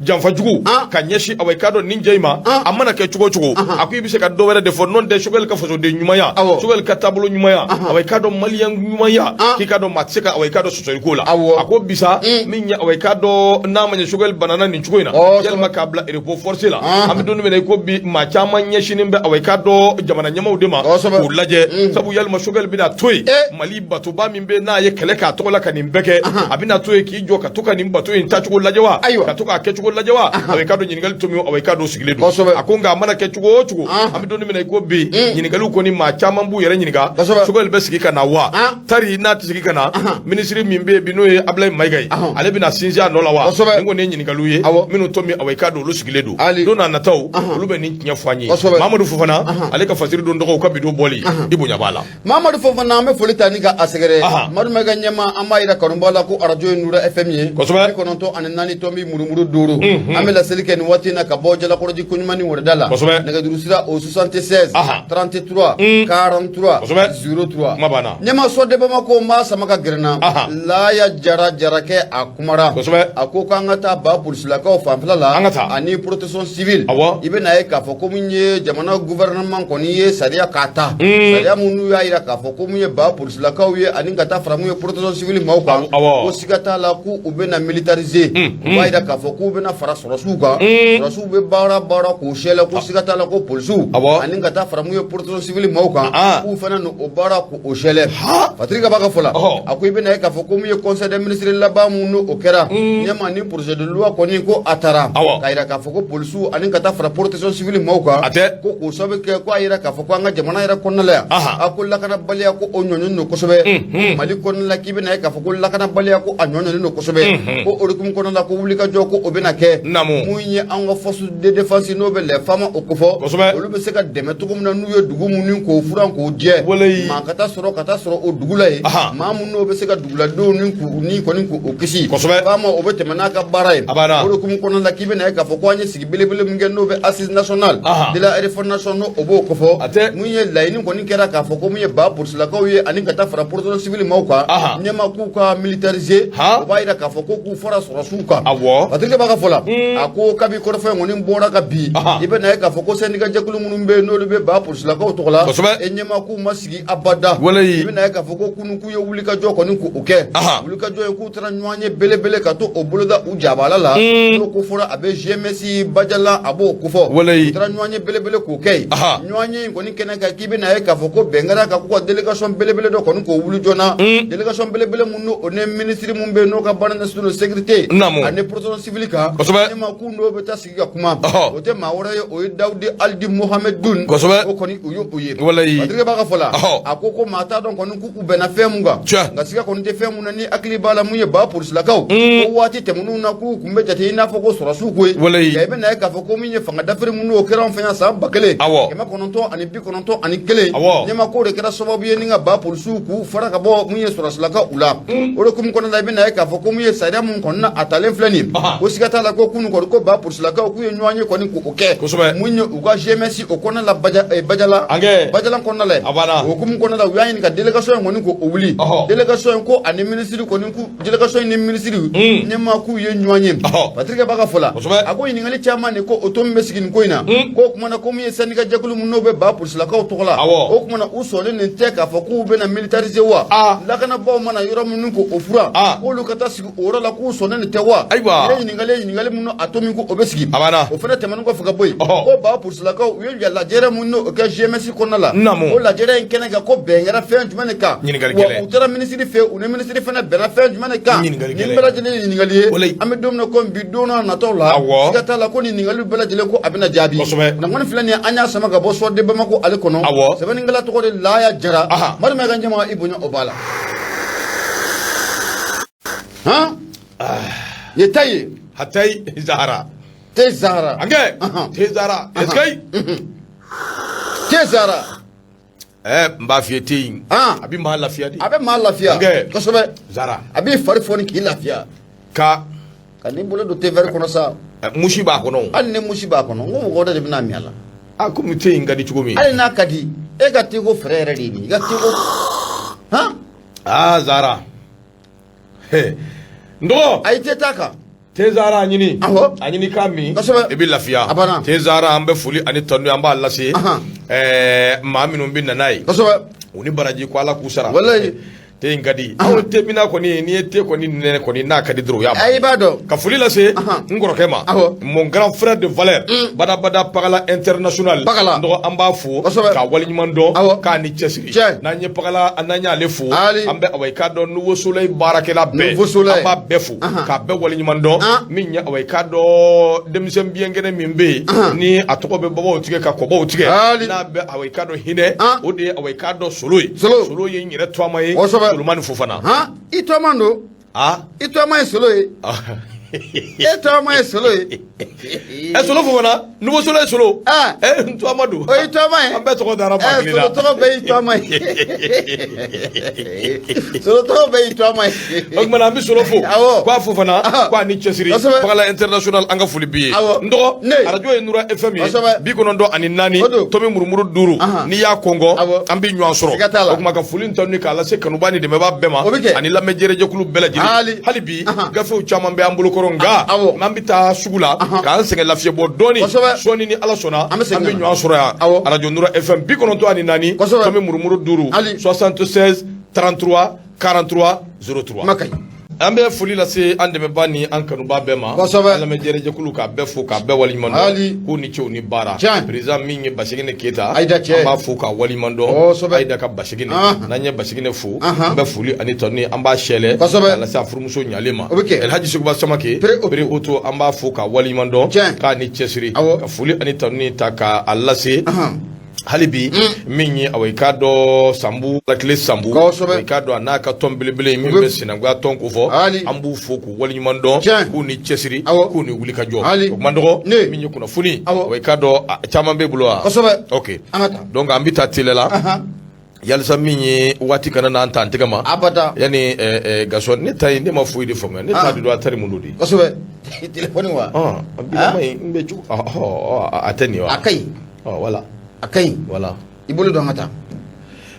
janfajugu ka ɲɛsi i k'a dɔn nin jɛ i ma a mana kɛ cogo o cogo a ko i bɛ se ka dɔ wɛrɛ de fɔ n'o tɛ Choguel ka fasoden ɲumanya Choguel ka taabolo ɲumanya i k'a dɔn maliyɛn ɲumanya k'i k'a dɔn maa tɛ se ka i k'a dɔn sɔsɔliko la a ko bisa min ɲɛ i k'a dɔn n'a ma ɲɛ Choguel banana nin cogo in na yalima k'a bila repos forcé la an bɛ don min na i ko bi maa caman ɲɛsinen bɛ i k'a dɔn jamana ɲɛmaaw de ma k'u lajɛ sabu yalima Choguel bɛna to yen Mali batoba min bɛ n'a ye kɛlɛ k'a tɔgɔ la ka nin bɛɛ kɛ a bɛna to yen k'i jɔ ka to ka nin bato in tacogo lajɛ wa ka to k'a kɛcogo lajɛ wa i k'a dɔn ɲininkali to min i k'a dɔn sigilen don a ko nka a mana kɛ cogo o cogo an bɛ don min na i ko bi ɲininkaliw kɔni maa caman b'u yɛrɛ ɲininka Choguel bɛ sigi ka na wa tari n'a tɛ sigi ka na ministre min bɛ yen bi n'o ye Abdoulaye Mayiga ye ale bɛna sinsin a nɔ la wa nin kɔni ye ɲininkaliw ye minnu to min i k'a dɔn olu sigilen don don n'a nataw olu bɛ nin tiɲɛ fɔ an ye Mamadu Fofana ale ka fasiri don dɔgɔw ka bidon bɔli i bonya b'a la Mamadu Fofana an bɛ foli ta ni ka a sɛgɛrɛ Madu Mayiga ɲɛma an b'a yira kanubaa la ko radio ye Nura FM ye 94.4 tɔmi murumuru 5 an bɛ laseli kɛ nin waati in na ka bɔ Jalakɔrɔji Koɲumani Wɔrɔda la nɛgɛjuru sira o 76 33 43 03 ɲɛma sɔden Bamako n b'a sama ka gɛrɛnna Laya Jarakɛ a kumara a ko k'an ka taa ba polisilakaw fanfɛla la ani protection civile i bɛ na ye k'a fɔ ko min ye jamana gouvernement kɔni ye sariya k'a ta sariya minnu y'a jira k'a fɔ ko min ye ba polisilakaw ye ani ka taa fara mun ye protection civile maaw kan ko siga t'a la k'u bɛ na militariser u b'a jira k'a fɔ k'u bɛ na fara sɔrɔsiw kan sɔrɔsiw bɛ baara k'u sɛlɛ ko siga t'a la ko polisiw ani ka taa fara mun ye protection civile maaw kan k'u fana n'o baara k'o sɛlɛ Fatiri ka b'a ka fɔ la a ko i bɛ na ye k'a fɔ ko min ye conseil des ministres laban mun n'o kɛra ɲɛma ni projet de loi kɔni ko a taara k'a jira k'a fɔ ko polisiw ani ka taa fara protection civile maaw kan ko k'o sababu kɛ ko a jira k'a fɔ ko an ka jamana yɛrɛ kɔnɔna la yan a ko lakanabaliya ko o ɲɔɲɔnen don kosɛbɛ Mali kɔnɔna la k'i bɛ na ye k'a fɔ ko lakanabaliya ko a ɲɔɲɔnen don kosɛbɛ ko o hukumu kɔnɔna la ko wulikajɔ ko o bɛ na kɛ mun ye an ka force de défense n'o bɛ les femmes o kofɔ olu bɛ se ka dɛmɛ cogo min na n'u ye dugu minnu k'o furan k'o jɛ maa ka taa sɔrɔ o dugu la yen maa minnu n'o bɛ se ka duguladenw ni kɔni k'o kisi fama o bɛ tɛmɛ n'a ka baara ye o hukumu kɔnɔna la k'i bɛ na ye k'a fɔ ko an ye sigi belebele min kɛ n'o bɛ assise nationale de la refondation o b'o kofɔ mun ye laɲini kɔni kɛra k'a fɔ ko mun ye ba polisilakaw ye ani ka taa fara protection civile maaw kan ɲɛma k'u ka militariser o b'a jira k'a fɔ ko k'u fara sɔrɔsiw kan Patrick b'a ka fɔ la a ko kabi kɔrɔfɛn kɔni bɔra ka bi i bɛ na ye k'a fɔ ko syndicat jɛkulu minnu bɛ yen n'olu bɛ ba polisilakaw tɔgɔ la e ɲɛma k'u ma sigi abada i bɛ na ye k'a fɔ ko kunu k'u ye wulikajɔ kɔni k'o kɛ wulikajɔ ye k'u taara ɲɔgɔn ye belebele ka to o boloda u jabala la n'o ko fɔra a bɛ GMS Bajala a b'o kofɔ u taara ɲɔgɔn ye belebele k'o kɛ ɲɔgɔn ye kɔni kɛnɛ kan k'i bɛ na ye k'a fɔ ko bɛnkɛra ka k'u ka délégation belebele dɔ kɔni k'o wuli joona délégation belebele mun o ni ministre mun bɛ yen n'o ka baara ɲɛsinnen don sécurité ani protection civile kan ɲɛma k'u n'o bɛ taa sigi ka kuma o tɛ maa wɛrɛ ye o ye Dawudi Aldi Mohamed Dun o kɔni o ye Patrick b'a ka fɔ la a ko maa t'a dɔn kɔni k'u bɛnna fɛn mun kan nka siga kɔni tɛ fɛn mun na ni hakili b'a la mun ye ba polisilakaw ko waati tɛmɛn'u na k'u kun bɛ jate i n'a fɔ ko sɔrɔsiw ko ye i bɛ na ye k'a fɔ ko min ye fanga dafiri mun n'o kɛra anw fɛ yan san 1000 991 ɲɛma k'o de kɛra sababu ye ni ka ba polisiw k'u fara ka bɔ mun ye sɔrɔsilaka u la o de kun kɔnɔna la i bɛ na ye k'a fɔ ko mun ye sariya mun kɔnɔna a talen filɛ nin ko siga t'a la ko kunu kɔni ko ba polisilakaw k'u ye ɲɔgɔn ye kɔni k'o kɛ mun ye u ka GMS o kɔnɔna la Bajala kɔnɔna la o kun kɔnɔna la u y'a ɲini ka délégation in kɔni k'o wuli délégation in ko ani ministre kɔni délégation in ni ministre ɲɛma k'u ye ɲɔgɔn ye Patrick b'a ka fɔ la a ko ɲininkali caman de ko o to min bɛ sigi nin ko in na ko o kumana ko min ye syndicat jɛkulu mun n'o bɛ ba polisilakaw tɔgɔ la o kumana u sɔnlen nin tɛ k'a fɔ k'u bɛna militariser wa lakanabaaw mana yɔrɔ minnu k'o furan k'olu ka taa sigi o yɔrɔ la k'u sɔnlen nin tɛ wa ɲininkali ɲininkali mun a to min ko o bɛ sigi abana o fana tɛmɛnen kɔfɛ ka bɔ yen ko ba purisilakaw u ye lajɛrɛ mun n'o kɛ GMS kɔnɔna la o lajɛrɛ in kɛnɛ kan ko bɛn kɛra fɛn jumɛn de kan wa u taara minisiri fɛ u ni minisiri fana bɛnna fɛn jumɛn de kan nin bɛɛ lajɛlen ye ɲininkali ye an bɛ don min na ko bi don n'a nataw la siga t'a la ko nin ɲininkaliw bɛɛ lajɛlen ko a bɛna jaabi na kɔni filɛ nin ye an y'a sama ka bɔ sɔden Bamako ale kɔnɔ sɛbɛnnikɛla tɔgɔ de Laya Jara Marima ka ɲɛma i bonya o b'a la ye taye hatay Zahara te Zahara ange te Zahara eskay te Zahara mba fieti abi ma lafiya di abe ma lafiya kosɛbɛ Zahara abi fari foni k'i lafiya ka ni bolo do te ver kɔnɔ sa mushi ba kɔnɔ hali ni mushi ba kɔnɔ ngo mɔgɔ de bɛna mi ala comme te in gadi cogo min hali n'a ka di e ka te ko frère yɛrɛ de ni i ka te ko Zahara ndo ayi te ta kan te Zahara a ɲini ka min i bɛ lafiya te Zahara an bɛ foli ani tanu an b'a lase maa minnu bɛ na n'a ye u ni baraji ko Ala k'u sara te in ka di aw te mina kɔni n'i ye te kɔni nɛnɛ kɔni n'a ka di dɔrɔn o y'a ayi b'a dɔn ka foli lase n kɔrɔkɛ ma mon grand frère de valeur badabada Pagala international nɔgɔ an b'a fo k'a waleɲuman dɔn k'a ni cɛsiri n'an ye Pagala n'an y'ale fo an bɛ awa i k'a dɔn Nouveau Soleil baarakɛla bɛɛ an b'a bɛɛ fo k'a bɛɛ waleɲuman dɔn min ye awa i k'a dɔn denmisɛn biyɛnkɛnɛ min bɛ yen ni a tɔgɔ bɛ babaw tigɛ ka kɔbaw tigɛ n'a bɛ awa i k'a dɔn hinɛ o de ye awa i k'a dɔn Solo ye Solo ye n yɛrɛ tɔgɔma ye Solomani Fofana i tɔgɔma don i tɔgɔma ye Solo ye e tɔgɔma ye Solo ye Solo Fofana Nouveau Soleil Solo n tɔgɔma don o i tɔgɔma ye an bɛɛ tɔgɔ dara ba kelen na Solo tɔgɔ bɛɛ y'i tɔgɔma ye Solo tɔgɔ bɛɛ y'i tɔgɔma ye o tuma na an bɛ Solo fo k'a Fofana k'a ni cɛsiri Pagala international an ka foli b'i ye n dɔgɔ arajo ye Nura FM ye 94 tomi murumuru 5 n'i y'a kɔngɔ an bɛ ɲɔgɔn sɔrɔ o tuma ka foli in tanu k'a lase kanuba ni dɛmɛbaa bɛɛ ma ani lamɛnjɛrɛjɛkulu bɛɛ lajɛlen hali bi gafew caman bɛ an bolo kɔrɔ nka n'an bɛ taa sugu la k'an sɛgɛn lafiya bɔ dɔɔni sɔɔni ni Ala sɔnna an bɛ ɲɔgɔn sɔrɔ yan arajo Nura FM 94 tomi murumuru 5 76 33 43 03 an bɛ foli lase an dɛmɛbaa ni an kanuba bɛɛ ma lamɛnjɛrɛjɛkulu k'a bɛɛ fo k'a bɛɛ waleɲuman dɔn k'u ni cɛw ni baara président min ye Basigine Keyita an b'a fo k'a waleɲuman dɔn Ayida ka Basigine n'an ye Basigine fo an bɛ foli ani tanu an b'a sɛlɛ k'a lase a furumuso ɲalen ma Elhaji Seguba Samake Pere Oto an b'a fo k'a waleɲuman dɔn k'a ni cɛsiri ka foli ani tanu ta k'a lase hali bi min ye awa i k'a dɔn Sambu Alakile Sambu awa i k'a dɔn a n'a ka tɔn belebele min bɛ sinankunya tɔn ko fɔ an b'u fo k'u waleɲuman dɔn k'u ni cɛsiri k'u ni wulikajɔ o man dɔgɔ min ye kunnafoni awa i k'a dɔn caman b'e bolo wa ok donc an bɛ taa tele la yalisa min ye waati kana n'an ta an tɛgɛ ma yanni Gaston ne ta ye ne ma foyi de faamuya ne t'a dɔn a tari mun don de téléphone wa bilama in n bɛ cogo a tɛ nin wa a ka ɲi voilà a ka ɲi voilà i bolo don an ka taa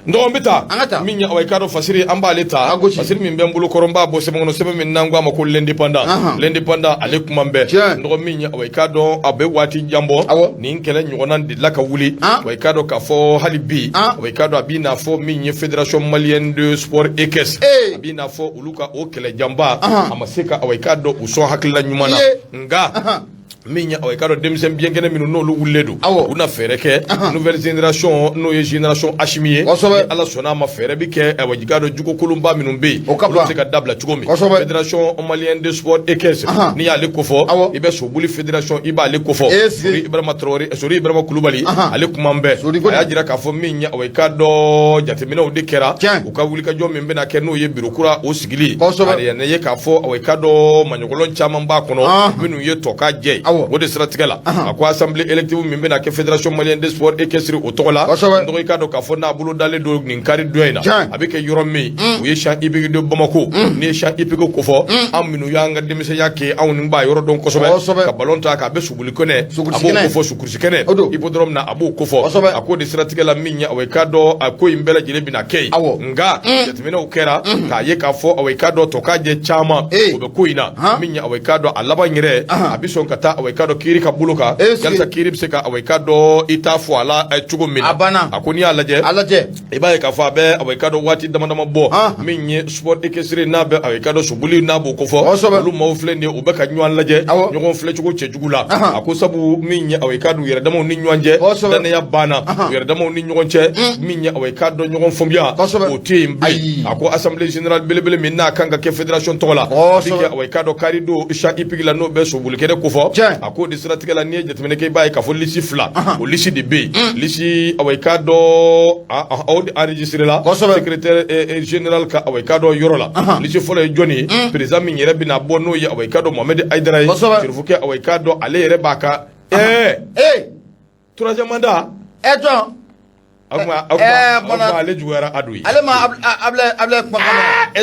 ndɔgɔ bɛ taa min ye awa i k'a dɔn fasiri an b'ale ta fasiri min bɛ n bolo kɔrɔ n b'a bɔ sɛbɛn kɔnɔ sɛbɛn min n'an k'a ma ko l'indépendant l'indépendant ale kuma bɛɛ ndɔgɔ min ye awa i k'a dɔn a bɛ waati jan bɔ nin kɛlɛ ɲɔgɔnna delila ka wuli awa i k'a dɔn k'a fɔ hali bi awa i k'a dɔn a b'i n'a fɔ min ye fédération malienne de sport ECS a b'i n'a fɔ olu ka o kɛlɛ janba a ma se ka awa i k'a dɔn u sɔn hakilila ɲuman na nka min ye awa i k'a dɔn denmisɛn biyɛnkɛnɛ minnu n'olu wulilen don u na fɛɛrɛ kɛ nouvelle génération n'o ye génération Hachimi ye ni Ala sɔnna ma fɛɛrɛ bi kɛ awa i k'a dɔn jugo kolonba minnu bɛ yen olu bɛ se ka dabila cogo min fédération malienne de sport ECS n'i y'ale kofɔ i bɛ soboli fédération i b'ale kofɔ Sori Ibrahima Traoré Sori Ibrahima Kulubali ale kuma bɛɛ a y'a jira k'a fɔ min ye awa i k'a dɔn jateminɛw de kɛra u ka wulikajɔ min bɛna kɛ n'o ye bureau kura o sigili a ne ye k'a fɔ awa i k'a dɔn maɲɔgɔlɔn caman b'a kɔnɔ minnu ye tɔka jɛ o de siratigɛ la a ko assemblée élective min bɛna kɛ fédération malienne de sport ECS o tɔgɔ la n dɔgɔ i k'a dɔn k'a fɔ n'a bolo dalen don nin kari dɔ in na a bɛ kɛ yɔrɔ min u ye champ hippique de Bamako n'i ye champ hippique ko fɔ an minnu y'an ka denmisɛnya kɛ anw ni b'a yɔrɔ dɔn kosɛbɛ ka ballon ta k'a bɛ suguli kɛnɛ a b'o ko fɔ sukurusi kɛnɛ hippodrome na a b'o ko fɔ a ko de siratigɛ la min ye awa i k'a dɔn a ko in bɛɛ lajɛlen bɛna kɛ yen nka jateminɛw kɛra k'a ye k'a fɔ awa i k'a dɔn tɔkajɛ caman o bɛ ko in na min ye awa i k'a dɔn a laban yɛrɛ a bɛ sɔn ka taa awekado kiri ka buluka yalsa kiri bse ka awekado ita fo ala chugo mina akoni alaje ibaye ka fa be awekado wati dama bo minye sport ekesire na be awekado subuli na bo ko fo lu mo fle ne ubeka nwan laje nyon fle chugo chejugula akosabu minye awekado yere dama ni nywanje dana ya bana yere dama ni nywonche minye awekado nyon fombia o team bi ako assemblée générale belebele minna kanga ke fédération tola dike awekado karido isha ipigila no be subuli kede ko fo ako distratique la nie jetmene ke baye ka fo lisi fla o lisi de b lisi awekado audi enregistré la secrétaire général ka awekado yorola lisi fo le joni président min yere bina bonno ya awekado Mohamed Aidara surfuke awekado ale yere baka troisième mandat Agma ale juwara adui ale ma able kuma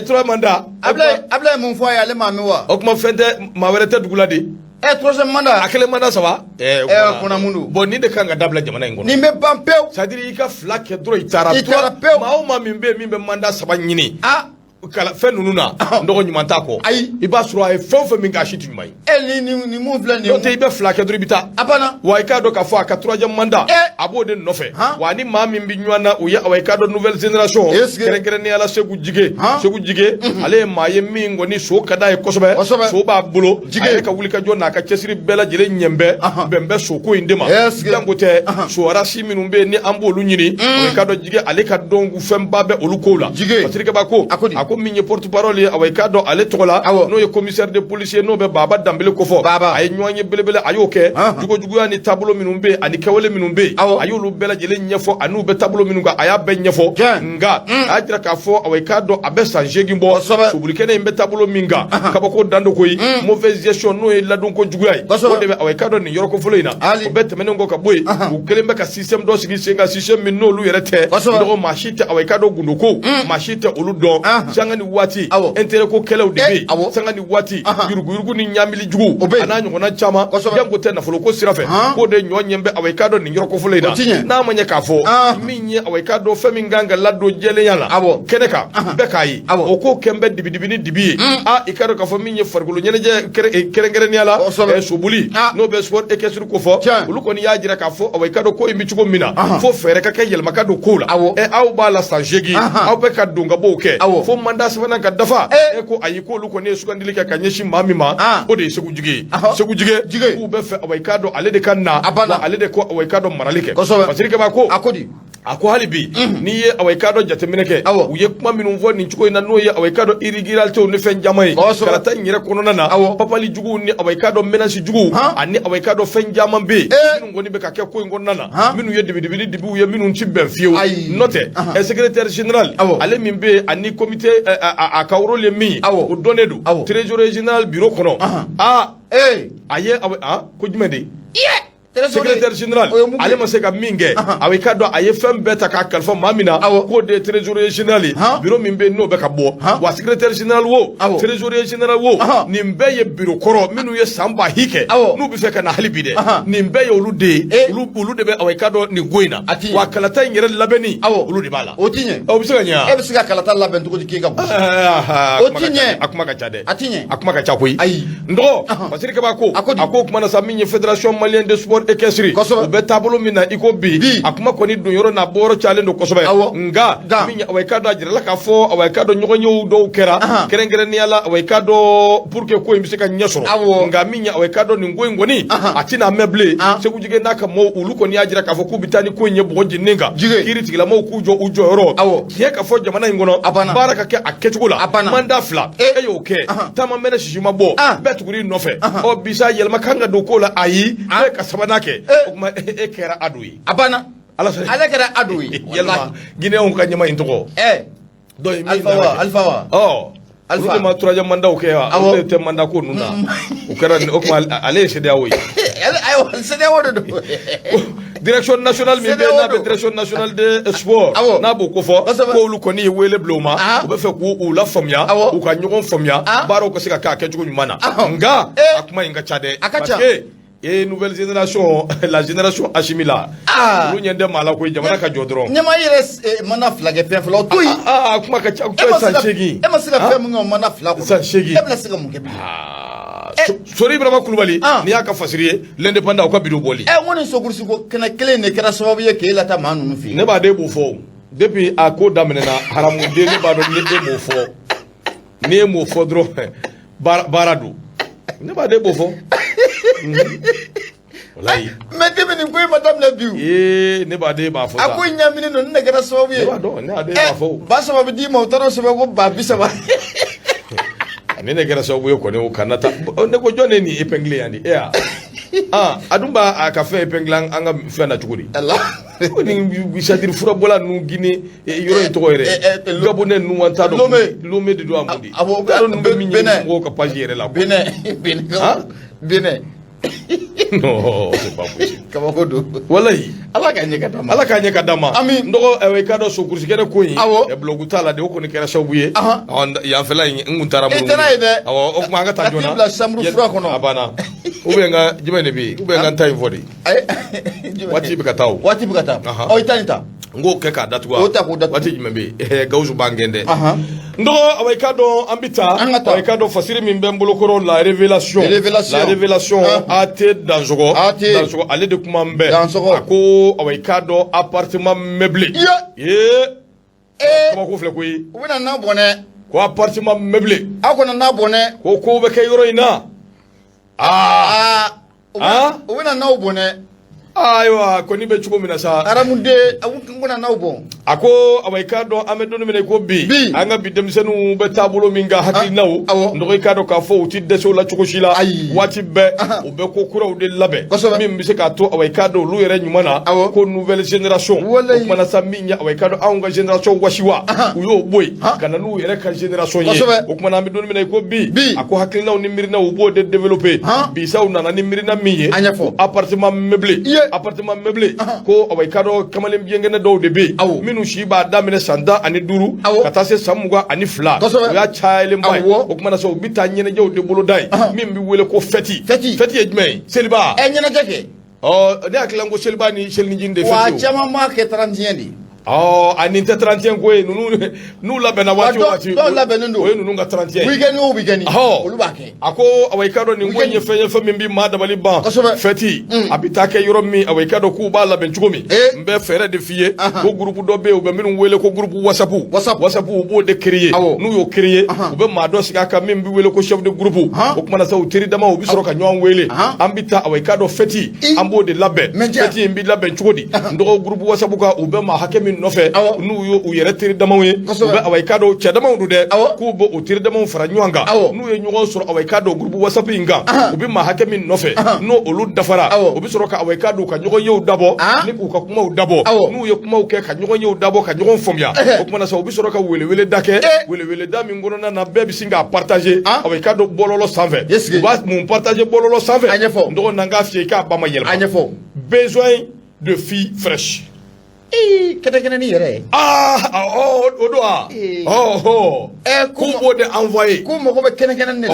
trois mandat able mun fo ya ale ma mi wa o kuma fente ma were te dugula de troisième mandat akele mandat ça va kuna mundu bon ni de kanga dabla jamana ngono ni me bampeu c'est-à-dire i ka flake dro itara ma o ma mimbe mandat saba nyini kala fen nununa ndogo nyumanta ko iba sura e fofo minga shiti nyumai ni mun fla ni o te ibe flake dro bita abana wa ikado ka fo aka troisième mandat abode nofe wa ni ma mimbi nywana uya wa ikado nouvelle génération kere ni ala segu jige ale ma ye mingo ni so kada e kosobe so ba bulo jige ka wulika jonna ka cesiri bela jile nyembe bembe so ko indema dangote so arasi minumbe ni ambolu nyini wa ikado jige ale ka dongu femba be olukola patrika bako ko minye porte parole awekado ale tola no ye commissaire de policier no be baba dambele ko fo ay nyoanye belebele ayoke jugo ya ni tableau minumbe ani kawele minumbe ayulu bela jele nyefo anu be tableau minunga aya be nyefo nga ajira ka fo awekado abesa jegimbo subulikene imbe tableau minga kabako dando koyi mauvaise gestion no e ladon ko jugo ay ko de awekado ni yoroko foloina ko bette menengo ka boy u kelembe ka système do sigi senga système min no lu yerete do machite awekado gundoko machite oludo sangani wati entere ko kelew de be sangani wati yurugu ni nyamili jugu ananyo ngona chama yango tena folo ko sirafe ko de nyonyembe awekado ni njoro ko fuleda na manye ka fo minye awekado feminganga laddo jele yala keneka bekai o ko kembe dibi dibi ikado ka fo minye fargulu nyeneje kerengere ni ala subuli no be sport ekesru ko fo uluko ni yajira ka fo awekado ko imi chugo mina fo fere ka kayel makado kula aw bala sanjegi aw be ka dunga boke fo manda sefana ka dafa ko ayiko lu ko ne sugandili ka kanyeshi mamima o de segu jige ku be fe awekado ale de kanna wa ale de ko awekado maralike fasirike ba ko ako halibi ni ye awekado jatemineke uye kuma minun vo ni chuko ina no ye awekado irigiral to ni fen jamai kala tan nyire kono nana papali jugu ni awekado menasi jugu ani awekado fen jamam be minun ngoni be ka ke ko ngon nana minu ye dibi uye minun chimbe fiu note e secrétaire général ale mimbe ani comité a kawro le mi o donedu trésorier général bureau kono aye ko jumede secrétaire général ale ma se ka minge awekado aye fem beta ka kalfa mamina ko de trésorier général bureau mimbe no be ka bo wa secrétaire général wo trésorier général wo nimbe ye bureau koro minu ye samba hike no bi fe ka na halibi de nimbe ye ulu de be awekado ni goina wa kalata ngere labeni ulu de bala otinye o bi se nya e bi se ka kalata laben to ko dikinga bu otinye akuma ka chade akuma ka chakoi ndo pasiri ka ba ko ako kuma na saminye fédération malienne de sport ekesri o be tabolo mina iko bi akuma koni dun yoro na boro chale ndo kosobe nga minya awekado ajira la ka fo awekado nyogonyo do kera kerengere ni ala awekado pour que ko imbiseka nyesoro nga minya awekado ni ngoni atina meble se kujige naka mo uluko ni ajira ka fo kubitani ko nye bonji ninga kiri tigila mo kujo ujo yoro ye ka fo jamana ngono baraka ke akechugula manda fla eyoke tama mena shishima bo betuguri nofe o bisa yelma kanga do kola ayi be ka sabana ke kuma ekera adui abana ala kera adui yelma gine on ka nyama intoko do mi alfawa alfa ma turaja manda o ke wa te manda ko nuna o kera o kuma ale se dawo ayo se dawo do direction nationale mi be na be direction nationale de sport na bo ko fo ko lu ko ni wele bloma o be fe ko o la famia o ka nyogon famia baro ko sika ka ke jugo nyumana nga akuma inga chade parce que et nouvelle génération la génération Ashimila lu nyende mala ko jamana ka jodron nyama yire mana flage fe flo toyi kuma ka cha ko sanchegi e masika fe mun mana flago sanchegi e bla sika mun ke Sori Ibrahima Kulubali ni y'a ka fasiri ye l'indépendant ko bido boli ngo ni sokursi ko kena kelen ne kɛra sababu ye ke lata maa ninnu fi ne b'a de b'o fɔ depuis a ko daminɛna haramunden ne b'a dɔn ni e m'o fɔ ni e m'o fɔ dɔrɔn baara don ne b'a de b'o fɔ walayi mais depuis nin ko in ma daminɛ bi ne b'a de b'a fɔ a ko ɲamini ninnu ne kɛra sababu ye ne b'a dɔn ne b'a de b'a fɔ ba sababu d'i ma o taara o sɛbɛn ko ba 30 ni ne kɛra sababu ye kɔni o kana taa ne ko jɔn ne ni épinglé yan di a dun b'a a ka fɛn épinglé an ka fɛn na cogo di ko ni sadiri furabɔla ninnu Guinée yɔrɔ in tɔgɔ yɛrɛ Gabonais ninnu an t'a dɔn Lomé de don a mun di yɔrɔ ninnu bɛ min ɲini mɔgɔw ka page yɛrɛ la Bénin non c'est pas possible kabako don walayi ala ka ɲɛ ka d'a ma ala ka ɲɛ ka d'a ma ami n dɔgɔ i k'a dɔn sokurusikɛnɛ ko in blogu t'a la de o kɔni kɛra sababu ye yanfɛla in n kun taara minnu i tɛna ye dɛ awɔ o tuma an ka taa joona ka t'i bila chambre fura kɔnɔ a banna ou bien nka jumɛn de bɛ yen ou bien nka n ta in fɔ de waati bɛ ka taa o waati bɛ ka taa ɔ i ta nin ta n k'o kɛ k'a datugu o ta k'o datugu waati jumɛn bɛ yen Gawusu b'an gɛn dɛ n dɔgɔ awɔ i k'a dɔn an bɛ taa awɔ i k'a dɔn fasiri min bɛ n bolokɔrɔ la révélation AT Dansɔgɔ ale de kuma n bɛ a ko awɔ i k'a dɔn appartement meublé kabako filɛ koyi u bɛna n'a bɔnɛ ko appartement meublé aw kɔnɔ n'a bɔnɛ ko kow bɛ kɛ yɔrɔ in na u bɛna n'aw bɔnɛ ayiwa ko ni bɛ cogo min na sa aramude u bɛna n'aw bɔn a ko awɔ i k'a dɔn an bɛ don min na ko bi an ka bi denmisɛnninw bɛ taabolo min ka hakilinaw n dɔgɔ i k'a dɔn k'a fɔ u ti dɛsɛ o la cogo si la waati bɛɛ u bɛ ko kuraw de labɛn min bɛ se k'a to awɔ i k'a dɔn olu yɛrɛ ɲuman na ko nouvelle génération o kumana sa min ye awɔ i k'a dɔn anw ka génération wasiwa u y'o bɔ yen ka na n'u yɛrɛ ka génération ye o kumana an bɛ don min na ko bi a ko hakilinaw ni miirinaw u b'o de développer bisaw nana ni miirina min ye appartement meublé appartement meublé ko awɔ i k'a dɔn kamalen biɲɛnkɛnɛ dɔw de bɛ yen minnu si b'a daminɛ san 15 ka taa se san 22 o y'a cayalenba ye o kumana sa u bɛ taa ɲɛnajɛw de boloda ye min bɛ wele ko fɛti ye jumɛn ye seliba ɲɛnajɛ kɛ ne hakili la ko seliba ni selinijini de fɛti wa caman b'a kɛ 31 de a nin tɛ 31 ko ye n'u labɛnna waati o waati dɔw labɛnnen don o ye ninnu ka 31 weekend o weekend olu b'a kɛ a ko awɔ i k'a dɔn nin ko in ye fɛn ye fɛn min bɛ maa dabali ban fɛti a bɛ taa kɛ yɔrɔ min awɔ i k'a dɔn k'u b'a labɛn cogo min n bɛ fɛɛrɛ de f'i ye ko groupe dɔ bɛ yen u bɛ minnu wele ko groupe whatsapp u b'o de créer n'u y'o créer u bɛ maa dɔ sigi a kan min bɛ wele ko chef de groupe o kumana sa u teri dama u bɛ sɔrɔ ka ɲɔgɔn wele an bɛ taa awɔ i k'a dɔn fɛti an b'o de labɛn fɛti in bɛ labɛn cogo di n dɔgɔ groupe whatsapp kan u bɛ maa hakɛ min nɔfɛ n'u y'u yɛrɛ teri damaw ye u bɛ awɔ i k'a dɔn cɛ damaw don dɛ k'u bɛ o teri damaw fara ɲɔgɔn kan n'u ye ɲɔgɔn sɔrɔ awɔ i k'a dɔn groupe whatsapp in kan u bɛ maa hakɛ min nɔfɛ n'o olu dafara u bɛ sɔrɔ ka awɔ i k'a dɔn ka ɲɔgɔn yew dabɔ ni k'u ka kumaw dabɔ n'u ye kumaw kɛ ka ɲɔgɔn yew dabɔ ka ɲɔgɔn faamuya o kumana sa u bɛ sɔrɔ ka welewele da kɛ welewele da min kɔnɔna na bɛɛ bɛ sin k'a partager awɔ i k'a dɔn bɔlɔlɔ sanfɛ u b'a mun partager bɔlɔlɔ sanfɛ n dɔgɔ na n k'a f'i ye k'a ba ma yɛlɛma besoin de filles fraîches kɛnɛkɛnɛni yɛrɛ o don k'u b'o de envoyer k'u mago bɛ kɛnɛkɛnɛni de la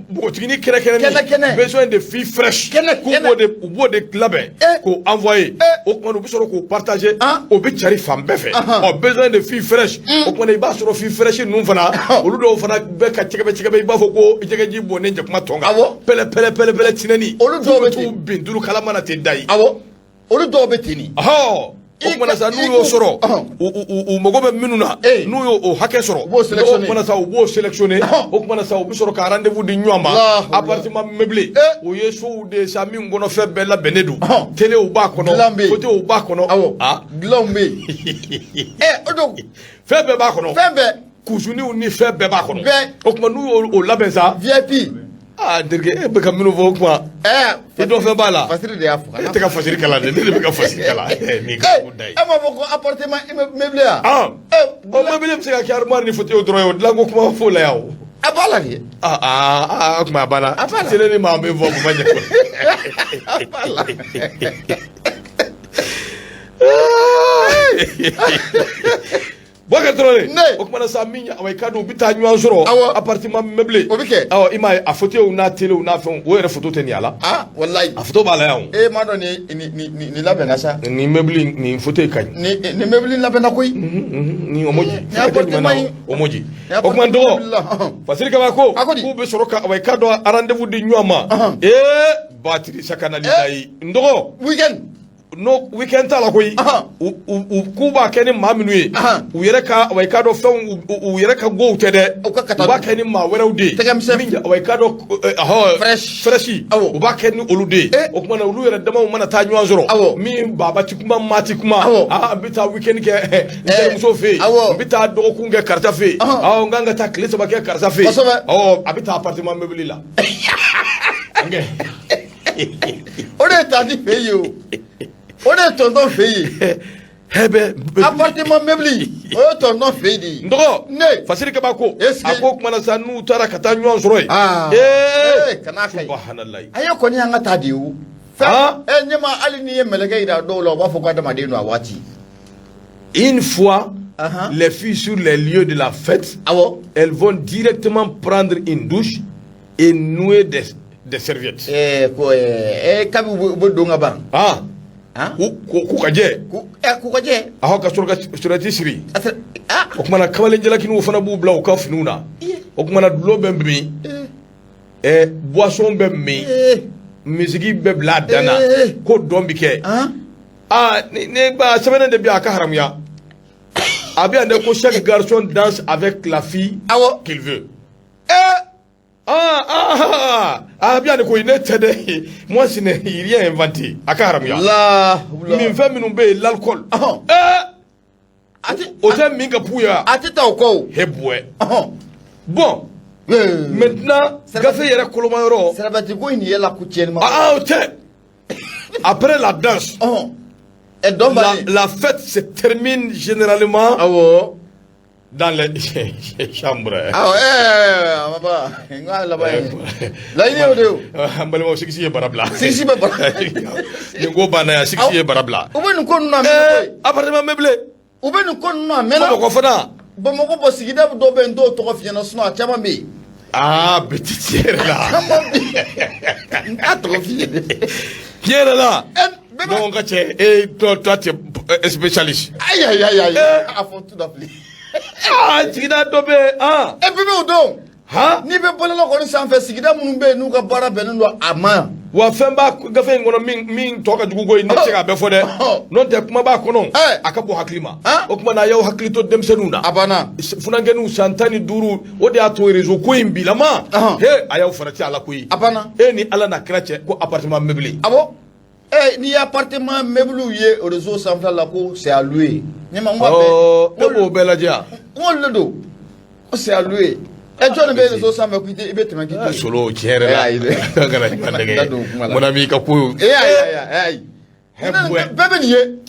npogotigini kɛnɛkɛnɛni besoin de filles fraîches u b'o de labɛn k'o envoyer o kumana u bɛ sɔrɔ k'o partager o bɛ cari fan bɛɛ fɛ besoin de filles fraîches o kumana i b'a sɔrɔ filles fraîches ninnu fana olu dɔw fana bɛ ka cɛkɛbɛ i b'a fɔ ko jɛgɛji bɔnnen jakuma tɔn kan pɛlɛ tinɛni olu dɔw bɛ t'u bin tulu kalama na ten da ye olu dɔw bɛ ten ni o kumana sa n'u y'o sɔrɔ u mago bɛ minnu na n'u y'o hakɛ sɔrɔ o kumana sa u b'o sélectionner o kumana sa u bɛ sɔrɔ ka rendez-vous di ɲɔgɔn ma appartement meublé o ye sow de sa min kɔnɔ fɛn bɛɛ labɛnnen don téléw b'a kɔnɔ fauteuils b'a kɔnɔ dilanw bɛ yen o don fɛn bɛɛ b'a kɔnɔ fɛn bɛɛ kusuniw ni fɛn bɛɛ b'a kɔnɔ o kuma n'u y'o labɛn sa VIP Derke e bɛ ka minnu fɔ o kuma i dɔ fɛn b'a la fasiri de y'a fɔ e tɛ ka fasiri kalan dɛ ne de bɛ ka fasiri kalan nin ka ko da ye e m'a fɔ ko appartement meublé ya o meublé bɛ se ka kɛ armoire ni fauteuil dɔrɔn ye o dilanko kuma f'o la yan o a b'a la de o tuma a banna selen ni maa bɛ fɔ kuma ɲɛ a b'a la Boka trole o kuma sa minya awai kado bita nyu soro appartement meublé aw ima a photo na télé na fon o yere photo teni ala wallahi a photo bala yawo ma do ni la bena sa ni meublé ni photo kan ni meublé la bena koy ni omoji o kuma ndo fasiri ka ko ku be soro ka awai kado rendez-vous di nyuma batterie sakana li dai ndo no weekend tala koy u kuba keni ma minu ye u yere ka way ka do fen u yere ka go tede ba keni ma werew de minja way ka do fresh u ba keni olude o kuma na ulu yere dama mana ta nyu azoro mi baba tikuma mati kuma bita weekend ke ndere muso fe bita do ku nge karta fe nganga ta klese ba ke karta fe abita appartement meublé la nge ore ta di fe yo on est tonton Feyi. Appartement meublé. On est tonton Feyi. Ndoko. Ne. Fasiri kabako. Ako kumana sanu tara kata nyon soroi. Kanaka. Subhanallah. Ayo koni anga tadiu. Nyema ali niye melega ida do lo ba foko adama de no awati. Une fois les filles sur les lieux de la fête, elles vont directement prendre une douche et nouer des serviettes. Kabi bo donga bang. Kukaje aho ka surati siri o kuma na kawale jala kinu fana bu bla o ka fununa o kuma na dulo bembi boisson bembi musique be bla dana ko dombi ke ne ba semene de bi aka haram ya abi ande ko chaque garçon danse avec la fille qu'il veut bien ko ine tede moi ce n'est rien inventé akaram ya la min fait minum be l'alcool o te minga puya ati taw ko hebwe bon maintenant gafe yere koloma yoro serabati ko ni yela ku tienma après la danse la fête se termine généralement dans les chambres. Papa. Là, il est où? Ambalemo siksi barabla. Siksi barabla. Ngo bana siksi barabla. Ube nu kon na appartement meublé. Ube nu kon na mena. Ko fana. Bo mo ko bo sigida do ben do to ko fiena sno a chama bi. Petit là. Atro fiena. Pierre là. Non, toi tu es spécialiste. Aïe. À fond tout d'appeler. Sigida dobe e bebe udon ni be bolelo ko ni sanfe sigida munun be nu ka bara benu ama wa femba gafe ngono min to ka jugo ni se ga be fo de non te kuma ba ko non aka bo haklima o kuma na yaw haklito dem senuna abana funa ngenu santani duru o de ato rezo ko imbi lama ayaw farati ala ko yi abana ni ala na krache ko appartement meublé ni appartement meublé yé au réseau central la ko c'est à louer ni ma mo bela dia on le do c'est à louer et John be réseau central ko ite ibete ma kiti solo kere la ngala mandege mon ami ka ko bebe nié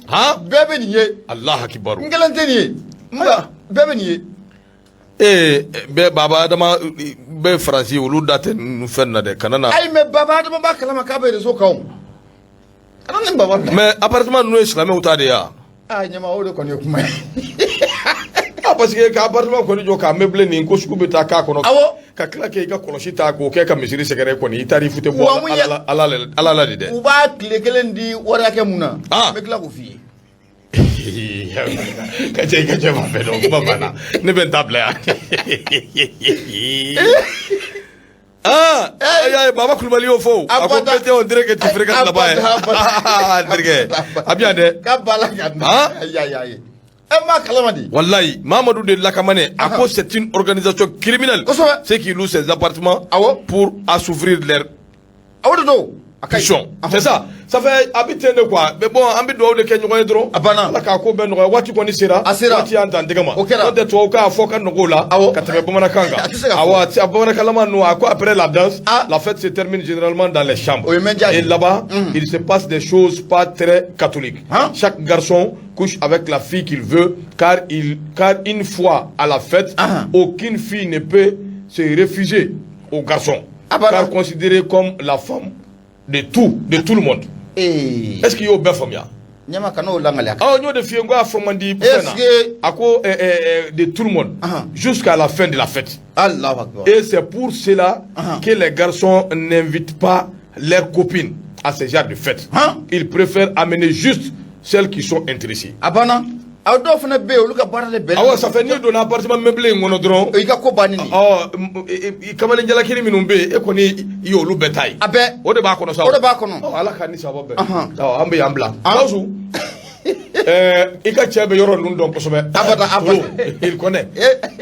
bebe nié Allah akbar ngalante nié bebe nié be baba adama be français ulu date nu fenna de kanana ay me baba adama ba kala maka be réseau kaw mais appartement nous islamé ou tade ya nyama o de ko ne kuma parce que ka appartement ko ni jo ka meublé ni ko suku beta ka kono ka kila ke ka kolosi ta ko ke ka misiri segere ko ni tari fute bo ala de u ba kile kelen di wara ke muna me kila ko fi ka je ma fe do baba na ne ben table ya baba Koulibaly au fond a complété on dirait que tu fréquentes là-bas bien de wallahi Mamadou de Lakamane à cause c'est une organisation criminelle c'est qui loue ses appartements pour assouvir leur c'est ça fait habiter de quoi mais bon ambi do de kenyo ko dro la ka ko ben no wati ko ni sira wati anta ndegama on de to ka fo kan no la ka tabe bomana kanga awati abona kalama no après la danse la fête se termine généralement dans les chambres et là-bas il se passe des choses pas très catholiques chaque garçon couche avec la fille qu'il veut car une fois à la fête aucune fille ne peut se refuser au garçon car considéré comme la femme de tout le monde. Est-ce qu'il y a une belle famille? nyama kana langalya ñoo de fiye ngo a fomandi ako de tout le monde jusqu'à la fin de la fête. Allahu akbar. Et c'est pour cela que les garçons n'invitent pas leurs copines à ce genre de fête. Ils préfèrent amener juste celles qui sont intéressées. Abana awdo fana be olu ka barale be ça fait ni do na appartement meublé ngono dron e ka ko banini kamale njala kiri minum be e ko ni yolu betay abe o de ba kono sa o de ba kono ala kan ni sababu ambe yambla awsu i ka cɛ bɛ yɔrɔ ninnu dɔn kosɛbɛ abada il connaît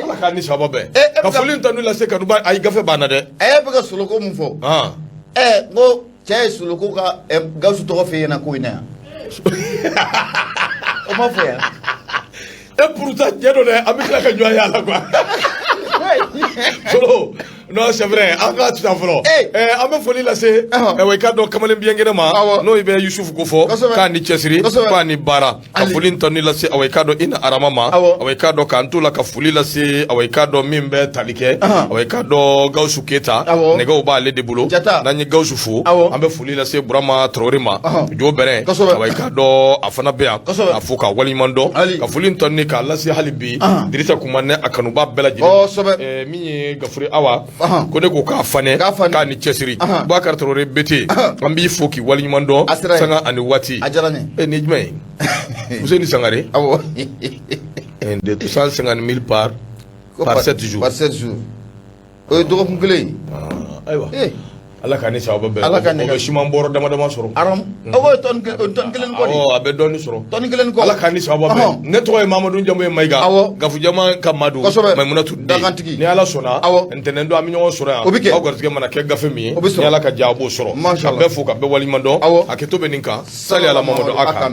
ala ka ni sababu ka foli tanu lase kanu ba ayi gafe banna dɛ bɛ ka soloko mun fɔ ngo cɛ ye soloko ka Gawusu tɔgɔ fɛ yen na ko in na yan o ma fɔ yan et pourtant cɛ dɔ dɛ an bɛ tila ka ɲɔgɔn ye a la quoi solo non c'est vrai an ka tuta fɔlɔ an bɛ foli lase i ka dɔn kamalen biyɛnkɛnɛ ma n'o bɛ Yusufu ko fɔ k'a ni cɛsiri k'a ni baara ka foli tɔni lase i ka dɔn Ina Arama ma i ka dɔn k'an to la ka foli lase i ka dɔn min bɛ tali kɛ i ka dɔn Gawusu Keyita nɛgɛw b'ale de bolo n'an ye Gawusu fo an bɛ foli lase Burama Traoré ma Jo Bɛrɛ i ka dɔn a fana bɛ yan a fo ka waliɲuman dɔn ka foli tɔni k'a lase hali bi Dirisa Kumane a kanuba bɛɛ lajɛlen min ye Gafure Awa ko ne ko k'a fanɛ k'a ni cɛsiri Boubacar Traoré BT an b'i fo k'i waliɲuman dɔn sanga ani waati ni jumɛn ye Useni Sangare 250 000 par 7 jours o ye dɔgɔkun kelen ayiwa ala ka ni sababu bɛɛ o bɛ siman bɔrɔ dama dama sɔrɔ aram o ye tɔni kelen kɔ de a bɛ dɔɔni sɔrɔ tɔni kelen kɔ ala ka ni sababu bɛɛ ne tɔgɔ ye Mamadu Jamu ye Mayiga Gafu Jama ka Madu Maimunatu Den ni ala sɔnna ntɛnɛn don an bɛ ɲɔgɔn sɔrɔ yan aw garijɛgɛ mana kɛ gafe min ye ni ala ka diya a b'o sɔrɔ ka bɛɛ fo ka bɛɛ waliɲuman dɔn a kɛtɔ bɛ nin kan sali ala Mamadu a kan